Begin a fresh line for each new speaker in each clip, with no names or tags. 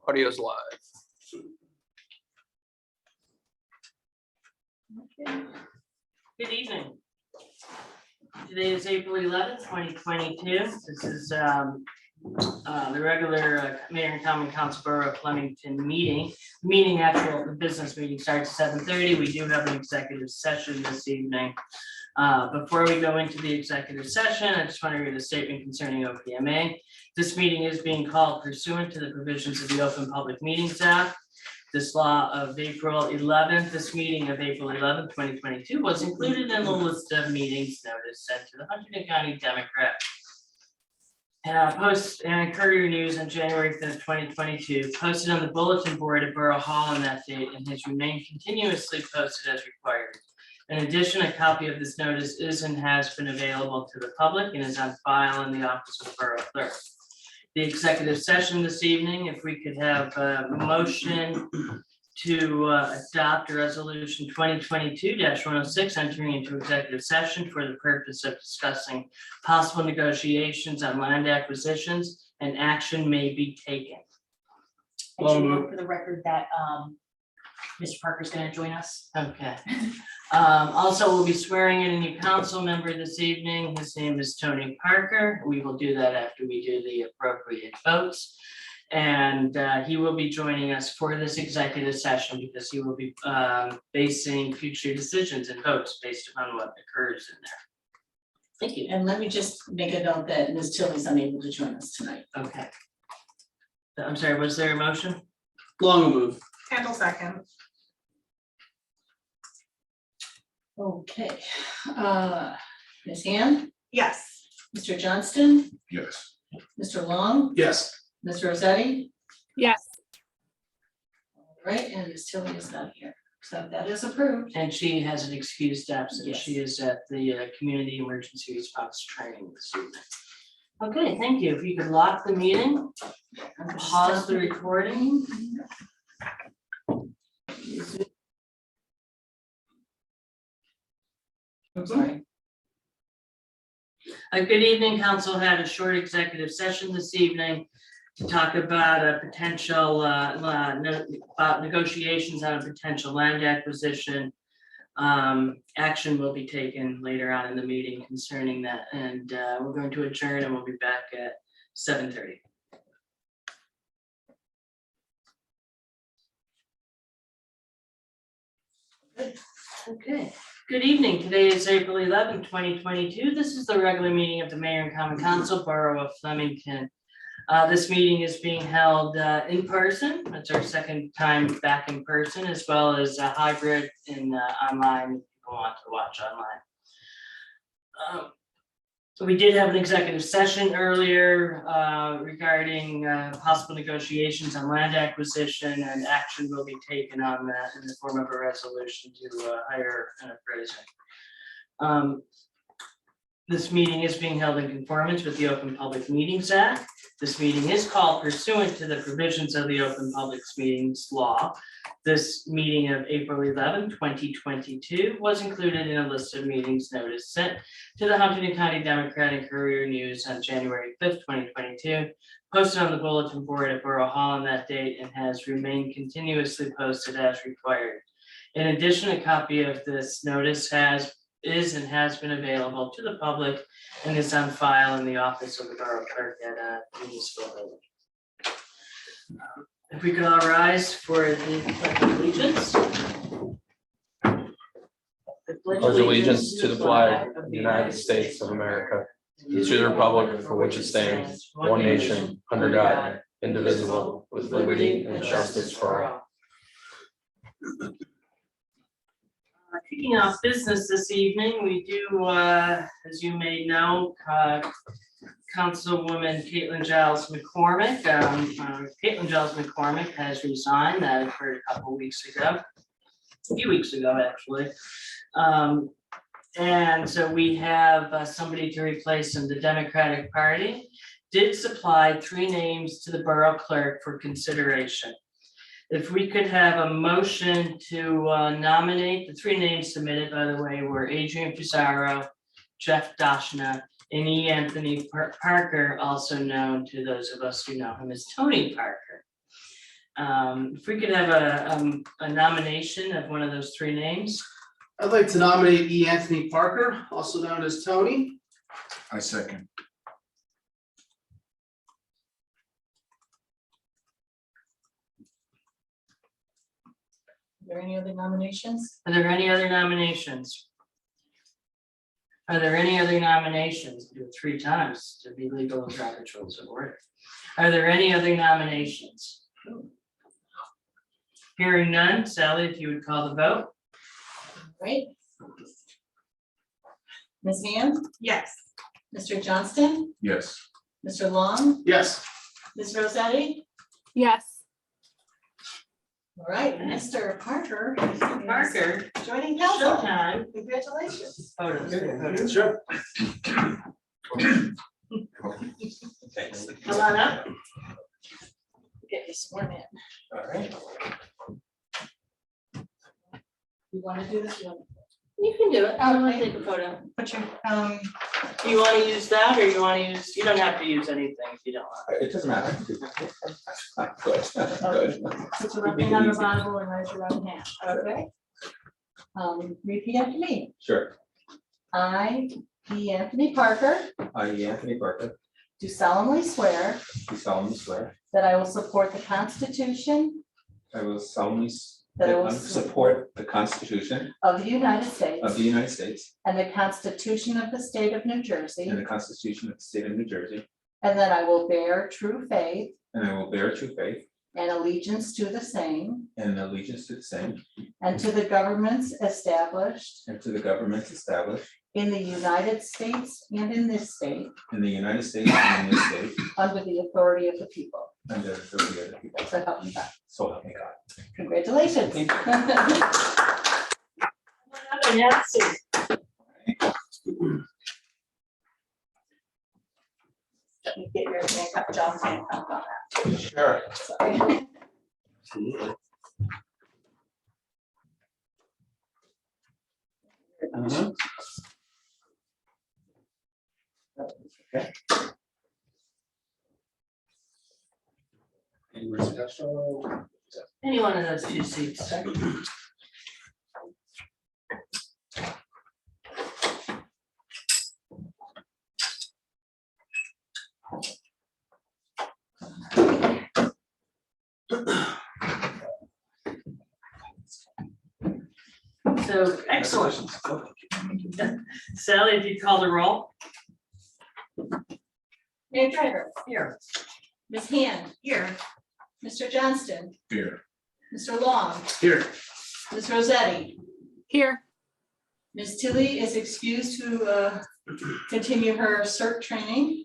Audio's live.
Okay. Good evening. Today is April 11th, 2022. This is the regular Mayor and Common Council Borough of Flemington meeting. The business meeting starts at 7:30. We do have an executive session this evening. Before we go into the executive session, I just want to read a statement concerning OPMA. This meeting is being called pursuant to the provisions of the Open Public Meetings Act. This law of April 11th, this meeting of April 11th, 2022 was included in the list of meetings notice sent to the Huntington County Democrat. Post and Courier News on January 5th, 2022, posted on the bulletin board at Borough Hall on that date and has remained continuously posted as required. In addition, a copy of this notice is and has been available to the public and is on file in the office of the Borough Clerk. The executive session this evening, if we could have a motion to adopt resolution 2022-106, entering into executive session for the purpose of discussing possible negotiations on land acquisitions and action may be taken.
And should we note for the record that Mr. Parker's going to join us?
Okay. Also, we'll be swearing in a new council member this evening. His name is Tony Parker. We will do that after we do the appropriate votes. And he will be joining us for this executive session because he will be basing future decisions and votes based upon what occurs in there. Thank you.
And let me just make a note that Ms. Tilley's unable to join us tonight.
Okay. I'm sorry, was there a motion?
Long move.
Handle second.
Okay. Ms. Hand,
Yes.
Mr. Johnston,
Yes.
Mr. Long,
Yes.
Ms. Rossetti.
Yes.
All right, and Ms. Tilley is not here, so that is approved.
And she has an excused absence.
Yes.
She is at the Community Emergency Response Training this evening. Okay, thank you. If you could lock the meeting, pause the recording.
I'm sorry.
Good evening, council had a short executive session this evening to talk about a potential, about negotiations on a potential land acquisition. Action will be taken later on in the meeting concerning that, and we're going to adjourn and we'll be back at 7:30. Okay. Good evening. Today is April 11th, 2022. This is the regular meeting of the Mayor and Common Council, Borough of Flemington. This meeting is being held in person. It's our second time back in person, as well as a hybrid and online if people want to watch online. We did have an executive session earlier regarding possible negotiations on land acquisition, and action will be taken on that in the form of a resolution to hire an appraiser. This meeting is being held in conformance with the Open Public Meetings Act. This meeting is called pursuant to the provisions of the Open Public Meetings Law. This meeting of April 11, 2022 was included in a list of meetings notice sent to the Huntington County Democrat and Courier News on January 5th, 2022, posted on the bulletin board at Borough Hall on that date and has remained continuously posted as required. In addition, a copy of this notice is and has been available to the public and is on file in the office of the Borough Clerk at municipal building. If we could all rise for the Pledge of Allegiance.
Pledge allegiance to the flag of the United States of America, and to the republic for which it stands, one nation, under God, indivisible, with liberty and justice for all.
Kicking off business this evening, we do, as you may know, Councilwoman Caitlin Giles McCormick. Caitlin Giles McCormick has resigned. That occurred a few weeks ago, actually. And so we have somebody to replace in the Democratic Party. Did supply 3 names to the Borough Clerk for consideration. If we could have a motion to nominate, the 3 names submitted, by the way, were Adrian Pizarro, Jeff Dashna, and E. Anthony Parker, also known to those of us who know him as Tony Parker. If we could have a nomination of one of those three names.
I'd like to nominate E. Anthony Parker, also known as Tony.
I second.
Are there any other nominations?
Are there any other nominations? Are there any other nominations? Do it 3 times to be legal and Robert's rules of order. Are there any other nominations? Hearing none, Sally, if you would call the vote.
Right. Ms. Van?
Yes.
Mr. Johnston?
Yes.
Mr. Long?
Yes.
Ms. Rossetti?
Yes.
All right, Mr. Parker. is
Parker,
Joining council.
showtime.
Congratulations.
Photos.
Sure.
Thanks.
Come on up.
Get you sworn in.
All right.
You want to do this one?
You can do it. I'm gonna
Okay.
take a photo.
Put your,
You want to use that or you want to use, you don't have to use anything if you don't want.
It doesn't matter. Good. Good.
put your left hand on the Bible and raise your right hand, okay? Repeat after me.
Sure.
I, E. Anthony Parker,
I, Anthony Parker,
do solemnly swear
do solemnly swear
that I will support the Constitution
I will solemnly
That I will
support the Constitution
of the United States
of the United States
and the Constitution of the State of New Jersey,
and the Constitution of the State of New Jersey,
and that I will bear true faith
and I will bear true faith
and allegiance to the same
and allegiance to the same
and to the governments established
and to the governments established
in the United States and in this state
in the United States and in this state
under the authority of the people.
under the authority of the people.
So help me God.
So help me God.
Congratulations.
Thank
Nancy.
Let me get your makeup, John's makeup on that.
Sure.
Sorry.
Any one of those 2 seats. So, excellent. Sally, if you call the roll.
Mayor Driver,
Here.
Ms. Hand. Here. Mr. Johnston,
Here.
Mr. Long,
Here.
Ms. Rossetti.
Here.
Ms. Tilly is excused to continue her CERT training.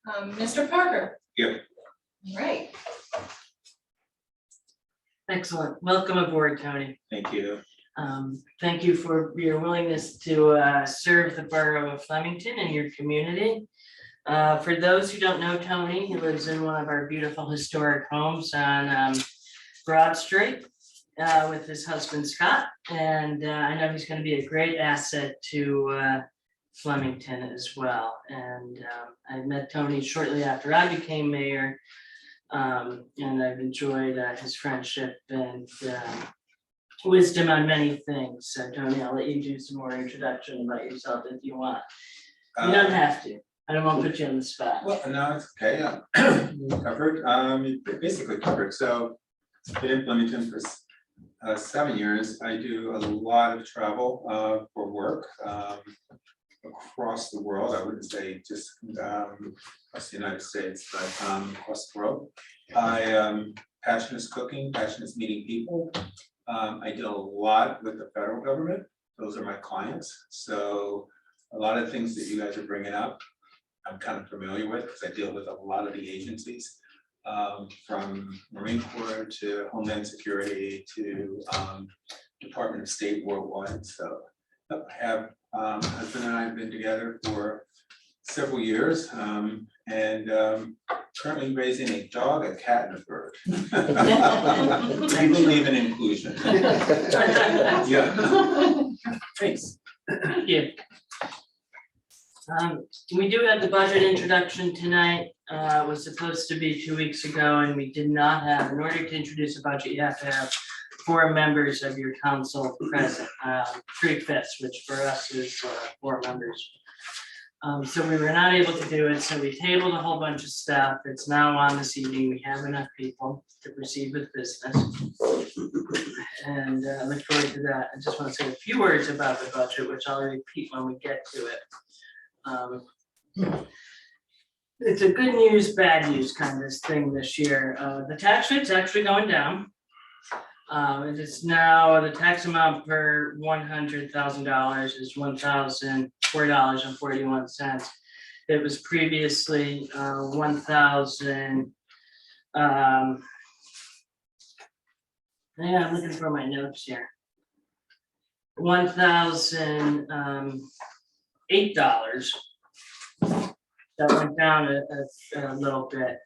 Mr. Parker.
Here.
All right.
Excellent. Welcome aboard, Tony.
Thank you.
Thank you for your willingness to serve the borough of Flemington and your community. For those who don't know Tony, he lives in one of our beautiful historic homes on Broad Street with his husband Scott. And I know he's going to be a great asset to Flemington as well. And I met Tony shortly after I became mayor. And I've enjoyed his friendship and wisdom on many things. So Tony, I'll let you do some more introduction about yourself if you want. You don't have to. I don't want to put you on the spot.
Well, no, it's okay. Covered, basically covered. So been in Flemington for 7 years. I do a lot of travel for work across the world. I wouldn't say just across the United States, but across the world. Passion is cooking, passion is meeting people. I deal a lot with the federal government. Those are my clients. So a lot of things that you guys are bringing up, I'm kind of familiar with because I deal with a lot of the agencies, from Marine Corps to Homeland Security to Department of State worldwide. So I have husband and I have been together for several years, and currently raising a dog, a cat, and a bird. We believe in inclusion. Yeah.
Thanks. Thank you. We do have the budget introduction tonight. It was supposed to be 2 weeks ago and we did not have, in order to introduce a budget, you have to have 4 members of your council present, 3/5, which for us is 4 members. So we were not able to do it, so we tabled a whole bunch of stuff. It's now on this evening. We have enough people to proceed with business. And look forward to that. I just want to say a few words about the budget, which I'll repeat when we get to it. It's a good news, bad news kind of thing this year. The tax rate's actually going down. It is now, the tax amount per $100,000 is $1,004.41. It was previously 1,000. Yeah, I'm looking for my notes here. $1,008. That went down a little bit.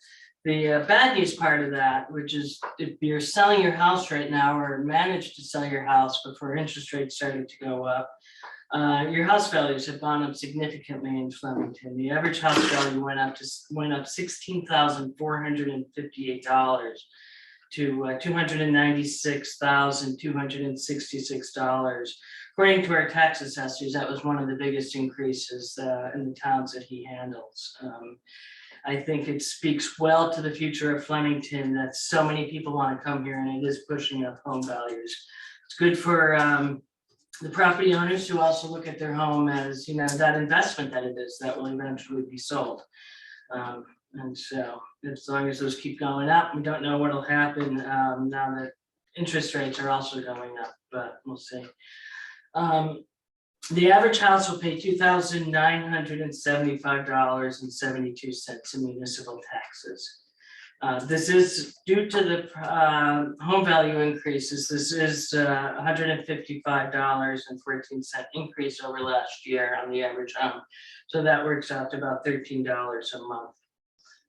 The bad news part of that, which is if you're selling your house right now or managed to sell your house before interest rates started to go up, your house values have gone up significantly in Flemington. The average house value went up $16,458 to $296,266. According to our tax assessors, that was one of the biggest increases in the towns that he handles. I think it speaks well to the future of Flemington that so many people want to come here and it is pushing up home values. It's good for the property owners who also look at their home as, you know, that investment that it is that will eventually be sold. And so as long as those keep going up, we don't know what'll happen now that interest rates are also going up, but we'll see. The average house will pay $2,975.72 in municipal taxes. This is due to the home value increases. This is $155.14 increase over last year on the average home. So that works out to about $13 a month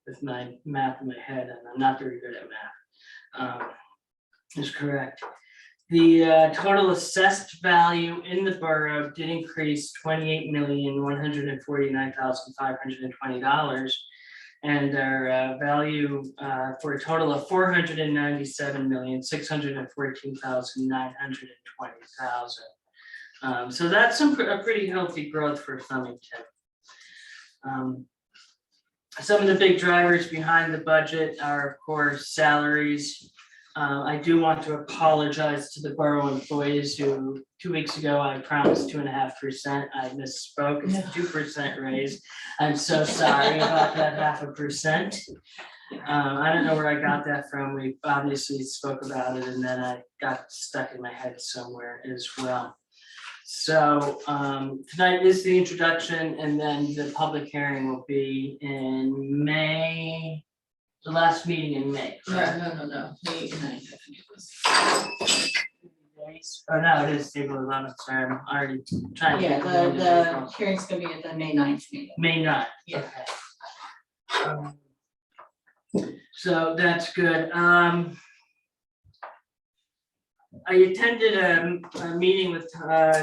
with my math in my head, and I'm not very good at math. Is correct. The total assessed value in the borough did increase $28,149,520, and our value for a total of $497,614,920. So that's a pretty healthy growth for Flemington. Some of the big drivers behind the budget are, of course, salaries. I do want to apologize to the borough employees who 2 weeks ago I promised 2.5%. I misspoke. It's a 2% raise. I'm so sorry about that 0.5%. I don't know where I got that from. We obviously spoke about it and then I got stuck in my head somewhere as well. So tonight is the introduction and then the public hearing will be in May. The last meeting in May.
No, May 9th, I think it was.
Oh, no, it is April 11th, sorry, I'm already trying to.
Yeah,
get into
the
April.
hearing's gonna be at the May 9th meeting.
May 9th,
Yeah.
okay. So that's good. I attended a meeting with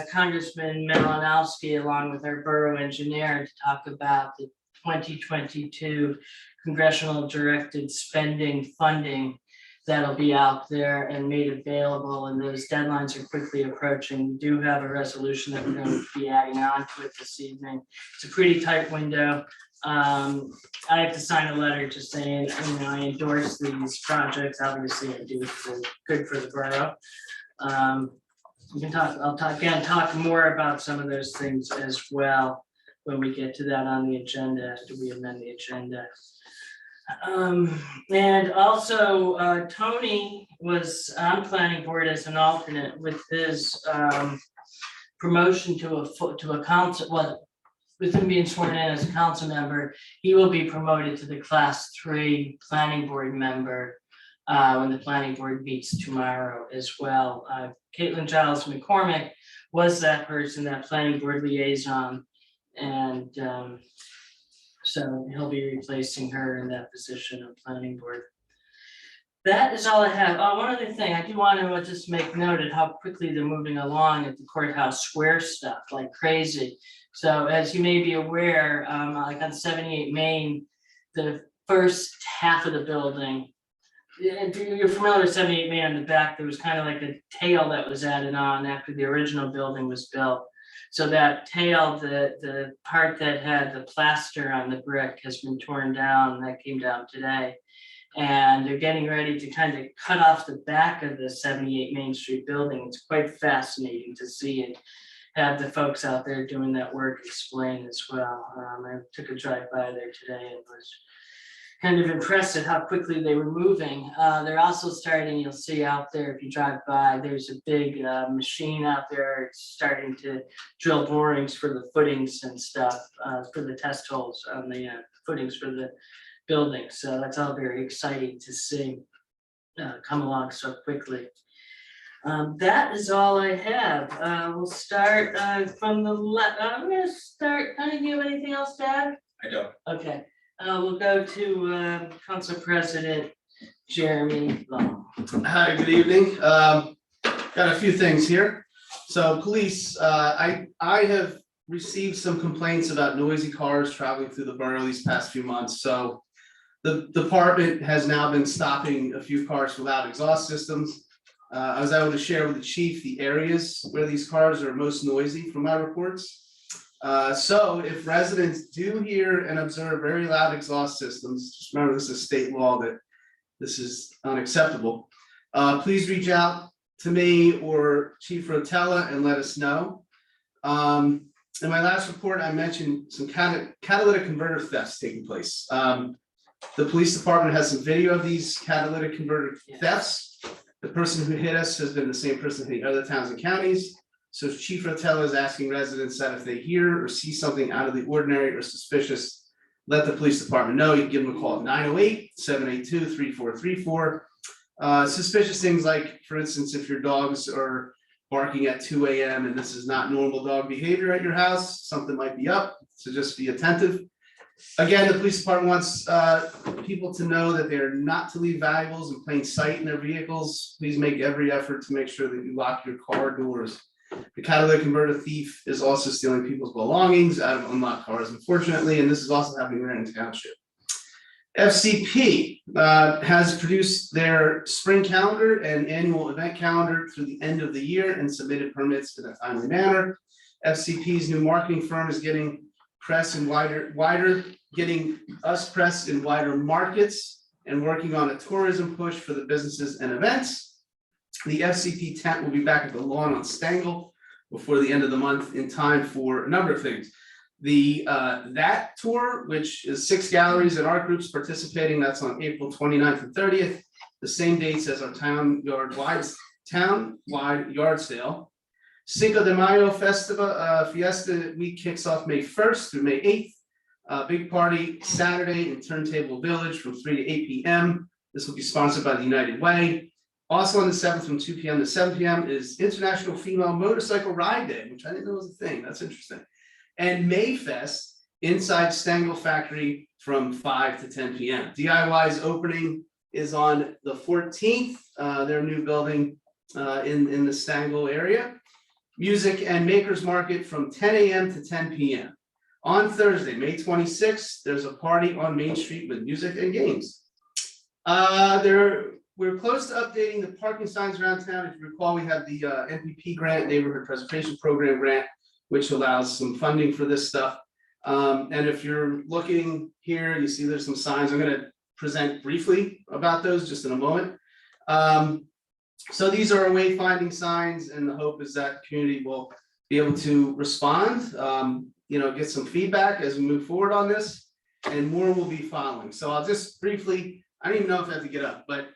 Congressman Malinowski along with our borough engineer to talk about the 2022 congressional directed spending funding that'll be out there and made available, and those deadlines are quickly approaching. We do have a resolution that we're going to be adding on to it this evening. It's a pretty tight window. I have to sign a letter just saying, you know, I endorse these projects. Obviously, I do for good for the borough. We can talk. I'll talk more about some of those things as well when we get to that on the agenda after we amend the agenda. And also Tony was on planning board as an alternate with his promotion to a council. Well, with him being sworn in as a council member, he will be promoted to the class 3 planning board member when the planning board meets tomorrow as well. Caitlin Giles McCormick was that person, that planning board liaison, and so he'll be replacing her in that position of planning board. That is all I have. Oh, one other thing, I do want to just make note of how quickly they're moving along at the courthouse square stuff, like crazy. So as you may be aware, like on 78 Main, the first half of the building. If you're familiar with 78 Main on the back, there was kind of like a tail that was added on after the original building was built. So that tail, the part that had the plaster on the brick has been torn down, that came down today. And they're getting ready to kind of cut off the back of the 78 Main Street building. It's quite fascinating to see it. Have the folks out there doing that work explain as well. I took a drive by there today and was kind of impressed at how quickly they were moving. They're also starting, you'll see out there if you drive by, there's a big machine out there. It's starting to drill borings for the footings and stuff, for the test holes on the footings for the building. So that's all very exciting to see come along so quickly. That is all I have. We'll start from the left. I'm gonna start, do you have anything else to add?
I don't.
Okay, we'll go to Council President Jeremy Long.
Hi, good evening. Got a few things here. So police, I have received some complaints about noisy cars traveling through the borough these past few months. So the department has now been stopping a few cars without exhaust systems. I was able to share with the chief the areas where these cars are most noisy from my reports. So if residents do hear and observe very loud exhaust systems, just remember this is state law that this is unacceptable. Please reach out to me or Chief Rotella and let us know. In my last report, I mentioned some catalytic converter thefts taking place. The police department has some video of these catalytic converter thefts. The person who hit us has been the same person hitting other towns and counties. So Chief Rotella is asking residents that if they hear or see something out of the ordinary or suspicious, let the police department know. You can give them a call at 908-782-3434. Suspicious things like, for instance, if your dogs are barking at 2 a.m. and this is not normal dog behavior at your house, something might be up, so just be attentive. Again, the police department wants people to know that they are not to leave valuables in plain sight in their vehicles. Please make every effort to make sure that you lock your car doors. The catalytic converter thief is also stealing people's belongings out of unlocked cars, unfortunately, and this is also happening here in township. FCP has produced their spring calendar and annual event calendar through the end of the year and submitted permits in a timely manner. FCP's new marketing firm is getting press in getting us press in wider markets and working on a tourism push for the businesses and events. The FCP tent will be back at the lawn on Stangel before the end of the month in time for a number of things. The that tour, which is 6 galleries and art groups participating, that's on April 29th and 30th, the same dates as our town-wide yard sale. Cinco de Mayo Fiesta Week kicks off May 1st through May 8th. Big party Saturday in Turntable Village from 3 to 8 p.m. This will be sponsored by the United Way. Also on the 7th from 2 p.m. to 7 p.m. is International Female Motorcycle Ride Day, which I didn't know was a thing. That's interesting. And Mayfest inside Stangel Factory from 5 to 10 p.m. DIY's opening is on the 14th, their new building in the Stangel area. Music and Makers Market from 10 a.m. to 10 p.m. On Thursday, May 26th, there's a party on Main Street with music and games. We're close to updating the parking signs around town. If you recall, we have the NPP grant, Neighborhood Preservation Program grant, which allows some funding for this stuff. And if you're looking here, you see there's some signs. I'm going to present briefly about those just in a moment. So these are our wayfinding signs, and the hope is that the community will be able to respond, get some feedback as we move forward on this, and more will be following. So I'll just briefly, I don't even know if I have to get up, but.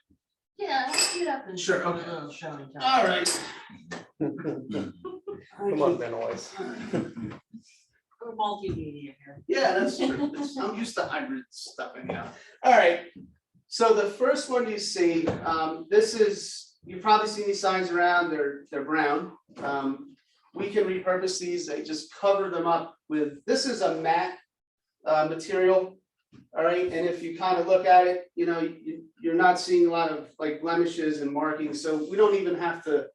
Yeah, let's get up and
Sure,
do a
okay.
little show and tell.
All right.
Come on, Benoist.
We're multimedia here.
Yeah, that's true. I'm used to hybrid stuff anyhow. All right. So the first one you see, this is, you've probably seen these signs around, they're brown. We can repurpose these, they just cover them up with, this is a matte material. All right, and if you kind of look at it, you're not seeing a lot of like blemishes and markings, so we don't even have to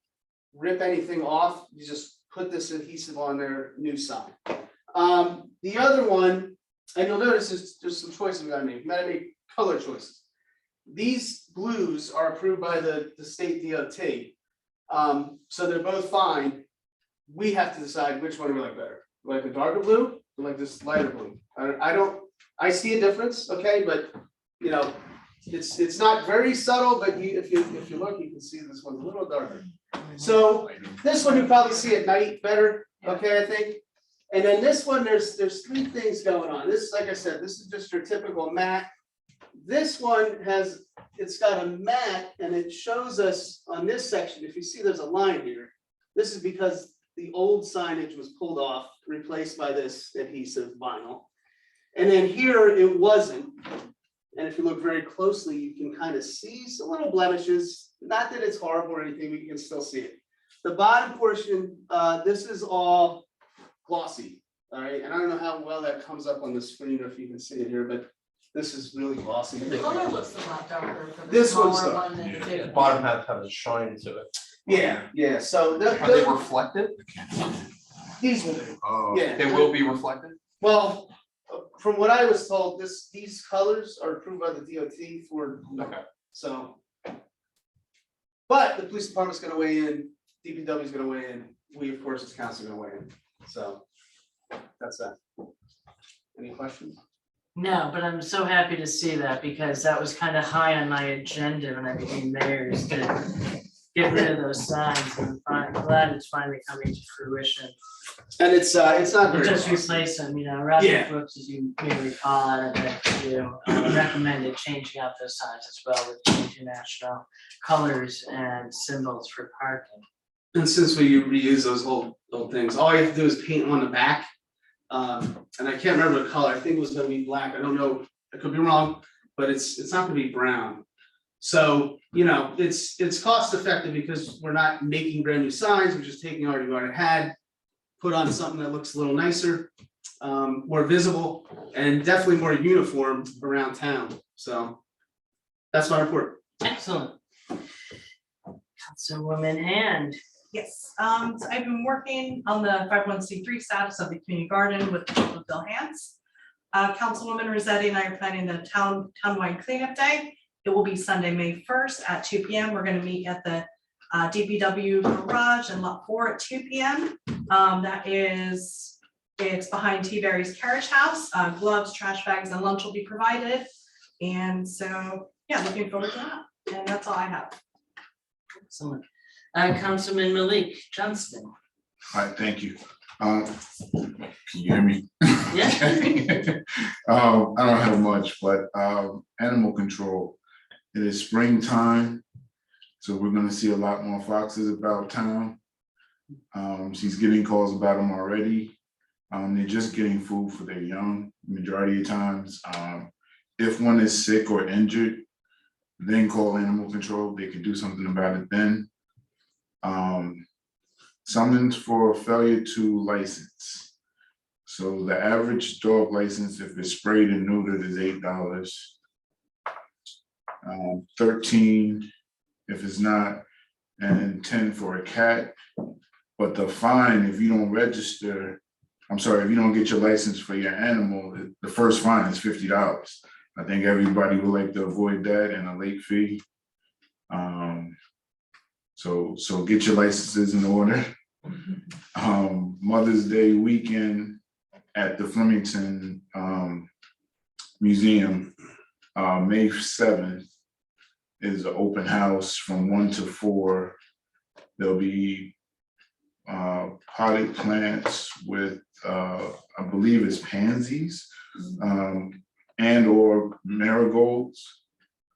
rip anything off. You just put this adhesive on their new sign. The other one, and you'll notice there's some choices we gotta make. We gotta make color choices. These blues are approved by the state DOT. So they're both fine. We have to decide which one we like better. We like the darker blue, or like this lighter blue. I see a difference, okay, but you know, it's not very subtle, but if you look, you can see this one's a little darker. So this one you probably see at night better, okay, I think. And then this one, there's 3 things going on. This, like I said, this is just your typical matte. This one it's got a matte and it shows us on this section, if you see there's a line here, this is because the old signage was pulled off, replaced by this adhesive vinyl. And then here it wasn't. And if you look very closely, you can kind of see some little blemishes. Not that it's horrible or anything, but you can still see it. The bottom portion, this is all glossy, all right? And I don't know how well that comes up on the screen or if you can see it here, but this is really glossy.
The color looks a lot darker for the
This one's
smaller
dark.
one than the
The
big one.
bottom half has a shine to it.
Yeah, so
Are they reflective?
these will do.
Oh.
Yeah.
They will be reflective?
Well, from what I was told, these colors are approved by the DOT for,
Okay.
so. But the police department's gonna weigh in, DPW is gonna weigh in, we, of course, as council, are gonna weigh in, so. That's that. Any questions?
No, but I'm so happy to see that because that was kind of high on my agenda when I became mayor is to get rid of those signs. And I'm glad it's finally coming to fruition.
And it's not
We'll
very.
just replace them, you know, Roger
Yeah.
Brooks, as you may recall, I recommended changing out those signs as well with international colors and symbols for parking.
And since we reuse those old things, all you have to do is paint on the back. And I can't remember the color, I think it was gonna be black, I don't know, I could be wrong, but it's not gonna be brown. So, you know, it's cost effective because we're not making brand new signs, we're just taking what you already had. Put on something that looks a little nicer, more visible, and definitely more uniform around town, so. That's my report.
Excellent. Councilwoman Hand.
Yes, so I've been working on the 501(c)(3) status of the community garden with Bill Hands. Councilwoman Rossetti and I are planning the townwide cleanup day. It will be Sunday, May 1st at 2 p.m. We're gonna meet at the DPW garage in lot 4 at 2 p.m. It's behind T. Berry's Carriage House. Gloves, trash bags, and lunch will be provided. And so, yeah, looking forward to that. And that's all I have.
Excellent. Councilman Malik Johnston.
All right, thank you. Can you hear me?
Yeah.
I don't have much, but animal control. It is springtime, so we're gonna see a lot more foxes about town. She's getting calls about them already. They're just getting food for their young, majority of times. If one is sick or injured, then call animal control. They can do something about it then. Summons for failure to license. So the average dog license, if it's sprayed and neutered, is $8. 13 if it's not, and 10 for a cat. But the fine, if you don't register, if you don't get your license for your animal, the first fine is $50. I think everybody would like to avoid that and a late fee. So get your licenses in order. Mother's Day weekend at the Flemington Museum, May 7th is an open house from 1 to 4. There'll be potted plants with, I believe it's pansies, and or marigolds.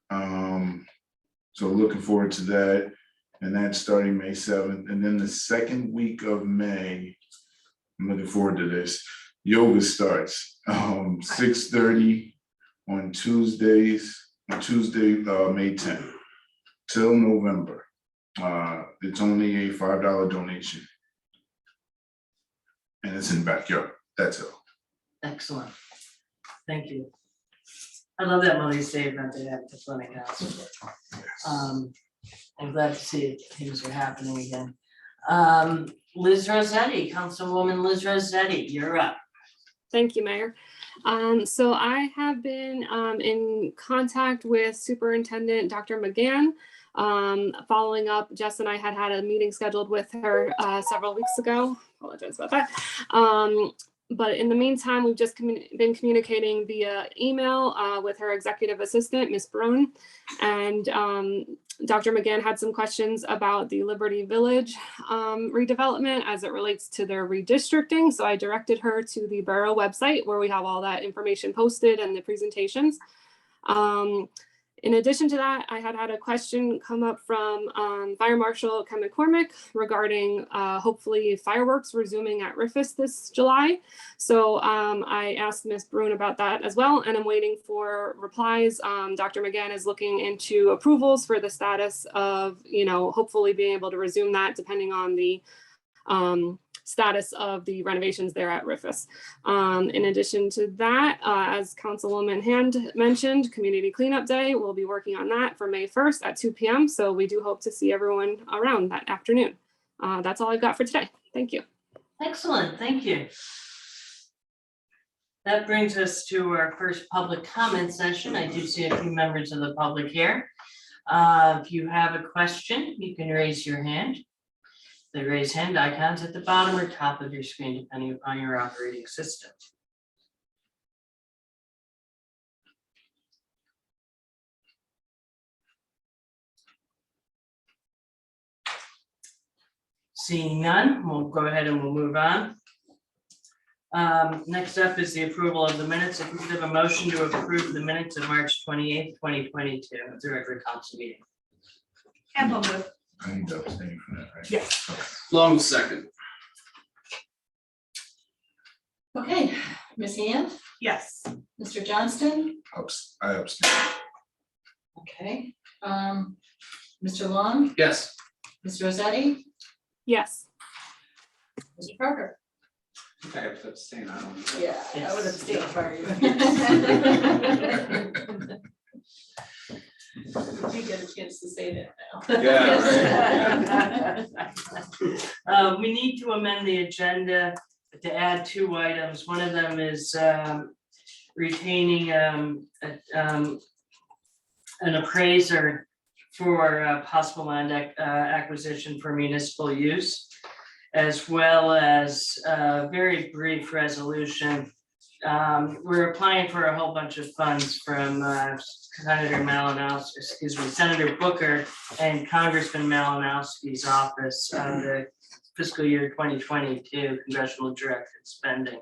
So looking forward to that. And that's starting May 7th. And then the second week of May, I'm looking forward to this. Yoga starts 6:30 on Tuesday, May 10th, till November. It's only a $5 donation. And it's in the backyard. That's all.
Excellent. Thank you. I love that Mother's Day event they have at the Flemington House. I'm glad to see things are happening again. Liz Rossetti, Councilwoman Liz Rossetti, you're up.
Thank you, Mayor. So I have been in contact with Superintendent Dr. McGann. Following up, Jess and I had a meeting scheduled with her several weeks ago. Apologize about that. But in the meantime, we've just been communicating via email with her executive assistant, Ms. Brune. And Dr. McGann had some questions about the Liberty Village redevelopment as it relates to their redistricting. So I directed her to the Borough website where we have all that information posted and the presentations. In addition to that, I had a question come up from Fire Marshal Ken McCormick regarding hopefully fireworks resuming at Rifus this July. So I asked Ms. Brune about that as well, and I'm waiting for replies. Dr. McGann is looking into approvals for the status of, hopefully being able to resume that depending on the status of the renovations there at Rifus. In addition to that, as Councilwoman Hand mentioned, Community Cleanup Day, we'll be working on that for May 1st at 2 p.m. So we do hope to see everyone around that afternoon. That's all I've got for today. Thank you.
Excellent, thank you. That brings us to our first public comment session. I do see a few members of the public here. If you have a question, you can raise your hand. The raise hand icons at the bottom or top of your screen, depending upon your operating system. Seeing none, we'll go ahead and we'll move on. Next up is the approval of the minutes. If we could have a motion to approve the minutes of March 28th, 2022, it's a regular council meeting.
And we'll move.
I need to abstain from that, right?
Yes.
Long second.
Okay, Ms. Hand,
Yes.
Mr. Johnston,
I abstain.
okay, Mr. Long,
Yes.
Ms. Rosetti,
Yes.
Mr. Parker.
I think I have to abstain, I don't.
Yeah, I would
Yes.
abstain for you. You get a chance to say that now.
Yeah,
right, we need to amend the agenda to add 2 items. One of them is retaining an appraiser for possible land acquisition for municipal use, as well as a very brief resolution. We're applying for a whole bunch of funds from Senator Booker and Congressman Malinowski's office on the fiscal year 2022 congressional directed spending.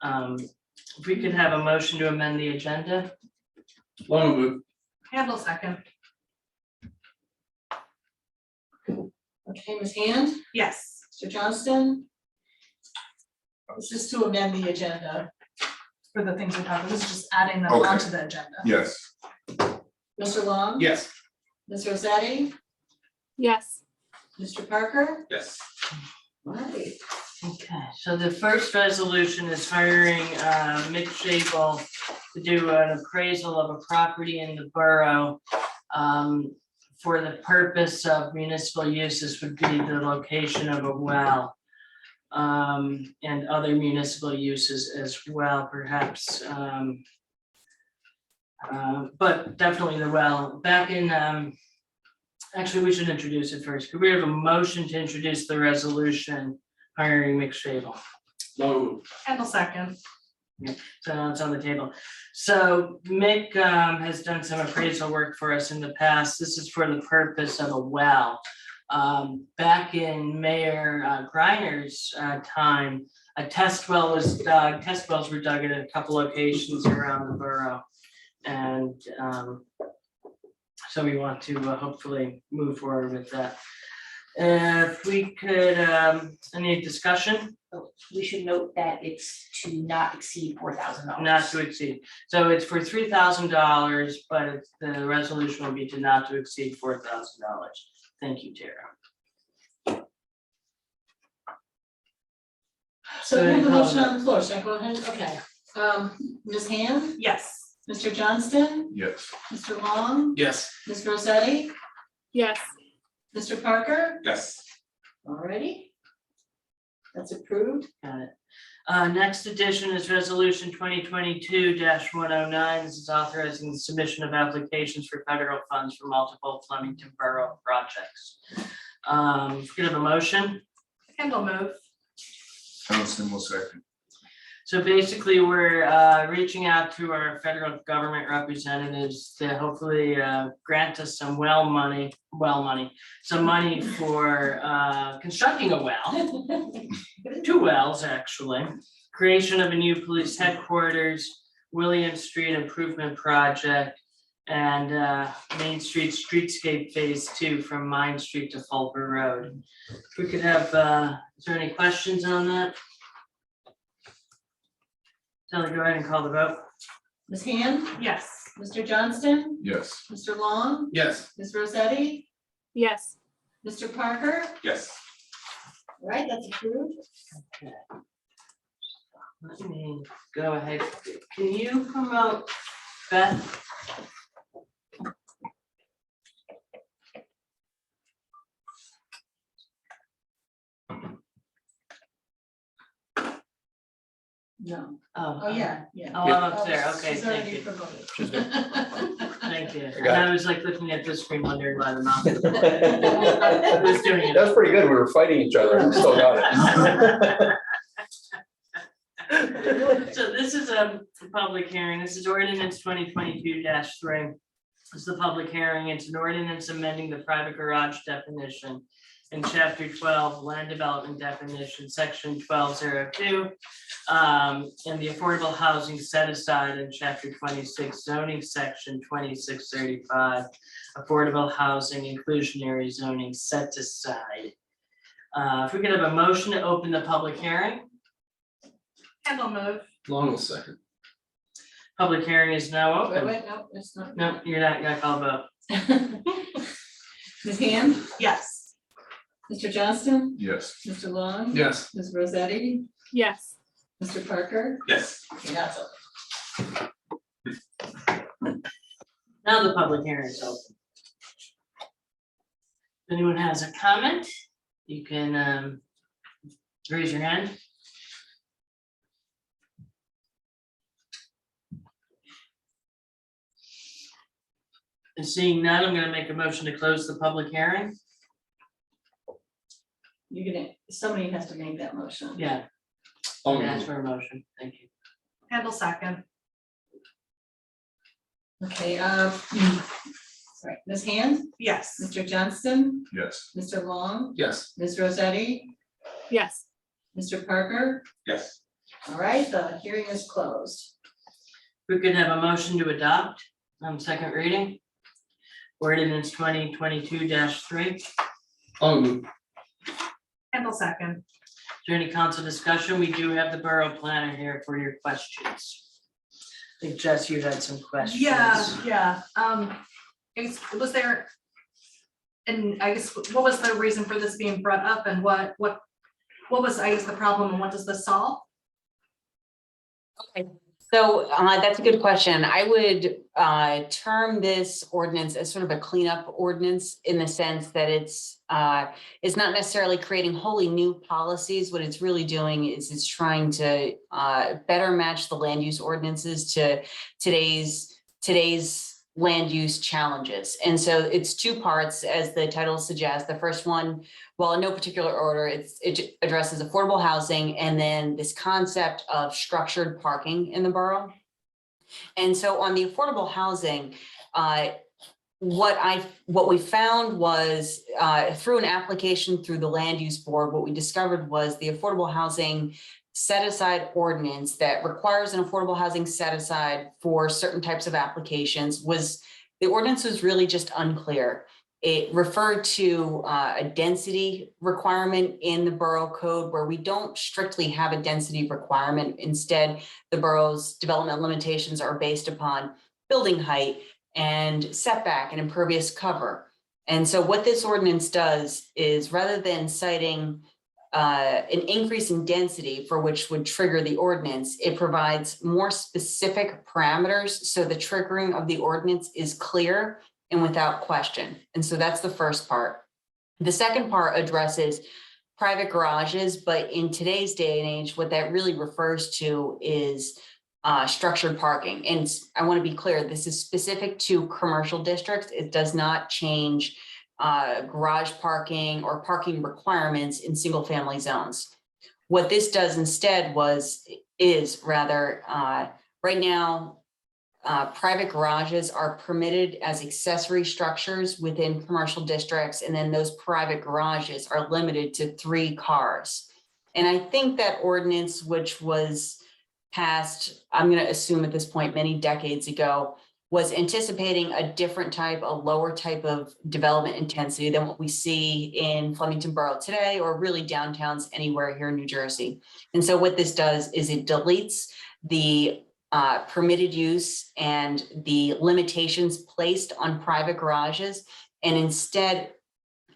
If we could have a motion to amend the agenda.
Long move.
Handle second.
Okay, Ms. Hand,
Yes.
Mr. Johnston. This is to amend the agenda.
For the things we're talking, this is just adding them
Okay.
onto the agenda.
Yes.
Mr. Long.
Yes.
Ms. Rosetti,
Yes.
Mr. Parker.
Yes.
Right.
Okay, so the first resolution is hiring Mick Shable to do an appraisal of a property in the borough for the purpose of municipal uses would be the location of a well. And other municipal uses as well, perhaps. But definitely the well. Back in, actually, we should introduce it first. Could we have a motion to introduce the resolution hiring Mick Shable?
Long move.
Handle second.
So now it's on the table. So Mick has done some appraisal work for us in the past. This is for the purpose of a well. Back in Mayor Griner's time, a test well was dug. Test wells were dug at a couple locations around the borough. And so we want to hopefully move forward with that. If we could, any discussion?
We should note that it's to not exceed $4,000.
Not to exceed. So it's for $3,000, but it's, the resolution will be to not to exceed $4,000. Thank you, Tara.
So we have a motion on the floor, should I go ahead? Okay. Ms. Hand,
Yes.
Mr. Johnston,
Yes.
Mr. Long,
Yes.
Ms. Rosetti,
Yes.
Mr. Parker.
Yes.
Alrighty. That's approved.
Got it. Next edition is resolution 2022-109. This is authorizing the submission of applications for federal funds for multiple Flemington Borough projects. Could I have a motion?
Kendall move.
Thompson will second.
So basically, we're reaching out to our federal government representatives to hopefully grant us some money for constructing a well. 2 wells, actually. Creation of a new police headquarters, William Street Improvement Project, and Main Street Streetscape Phase 2 from Mine Street to Fulper Road. If we could have, is there any questions on that? Kelly, go ahead and call the vote.
Ms. Hand,
Yes.
Mr. Johnston,
Yes.
Mr. Long,
Yes.
Ms. Rosetti,
Yes.
Mr. Parker.
Yes.
All right, that's approved.
Okay. Let me go ahead. Can you promote Beth?
No.
Oh,
Yeah.
Oh, I'm up there. Okay,
She's
thank
already
you.
promoted.
She's good.
Thank you. And
got
I was like looking at this screen wondering why the mouse.
That
Who's doing it?
was pretty good. We were fighting each other and we still got it.
So this is a public hearing. This is ordinance 2022-3. This is the public hearing. It's an ordinance amending the private garage definition in chapter 12, land development definition, section 1202. And the affordable housing set aside in chapter 26, zoning section 2635, affordable housing inclusionary zoning set aside. If we could have a motion to open the public hearing.
Kendall move.
Long will second.
Public hearing is now
Wait,
open.
no, it's not.
No, you're not gonna call vote.
Ms. Hand,
Yes.
Mr. Johnston,
Yes.
Mr. Long.
Yes.
Ms. Rosetti,
Yes.
Mr. Parker.
Yes.
Okay, that's open.
Now the public hearing is open. If anyone has a comment, you can raise your hand. And seeing none, I'm gonna make a motion to close the public hearing.
You're gonna, somebody has to make that motion.
Yeah,
Long
ask for a motion. Thank you.
Kendall second.
Okay, sorry, Ms. Hand,
Yes.
Mr. Johnston,
Yes.
Mr. Long,
Yes.
Ms. Rosetti,
Yes.
Mr. Parker.
Yes.
All right, the hearing is closed.
We could have a motion to adopt on second reading. Ordinance 2022-3. Is
Long move.
Kendall second.
there any council discussion? We do have the borough planner here for your questions. I think Jess, you had some questions.
Yeah. Was there? And I guess, what was the reason for this being brought up and what was, I guess, the problem and what does this solve?
Okay, so that's a good question. I would term this ordinance as sort of a cleanup ordinance in the sense that it's not necessarily creating wholly new policies. What it's really doing is it's trying to better match the land use ordinances to today's land use challenges. And so it's 2 parts, as the title suggests. The first one, well, in no particular order, it addresses affordable housing and then this concept of structured parking in the borough. And so on the affordable housing, what we found was through an application through the land use board, what we discovered was the affordable housing set aside ordinance that requires an affordable housing set aside for certain types of applications the ordinance was really just unclear. It referred to a density requirement in the borough code where we don't strictly have a density requirement. Instead, the borough's development limitations are based upon building height and setback and impervious cover. And so what this ordinance does is rather than citing an increase in density for which would trigger the ordinance, it provides more specific parameters so the triggering of the ordinance is clear and without question. And so that's the first part. The second part addresses private garages, but in today's day and age, what that really refers to is structured parking. And I want to be clear, this is specific to commercial districts. It does not change garage parking or parking requirements in single family zones. What this does instead is right now, private garages are permitted as accessory structures within commercial districts, and then those private garages are limited to 3 cars. And I think that ordinance, which was passed, I'm going to assume at this point, many decades ago, was anticipating a different type, a lower type of development intensity than what we see in Flemington Borough today, or really downtowns anywhere here in New Jersey. And so what this does is it deletes the permitted use and the limitations placed on private garages, and instead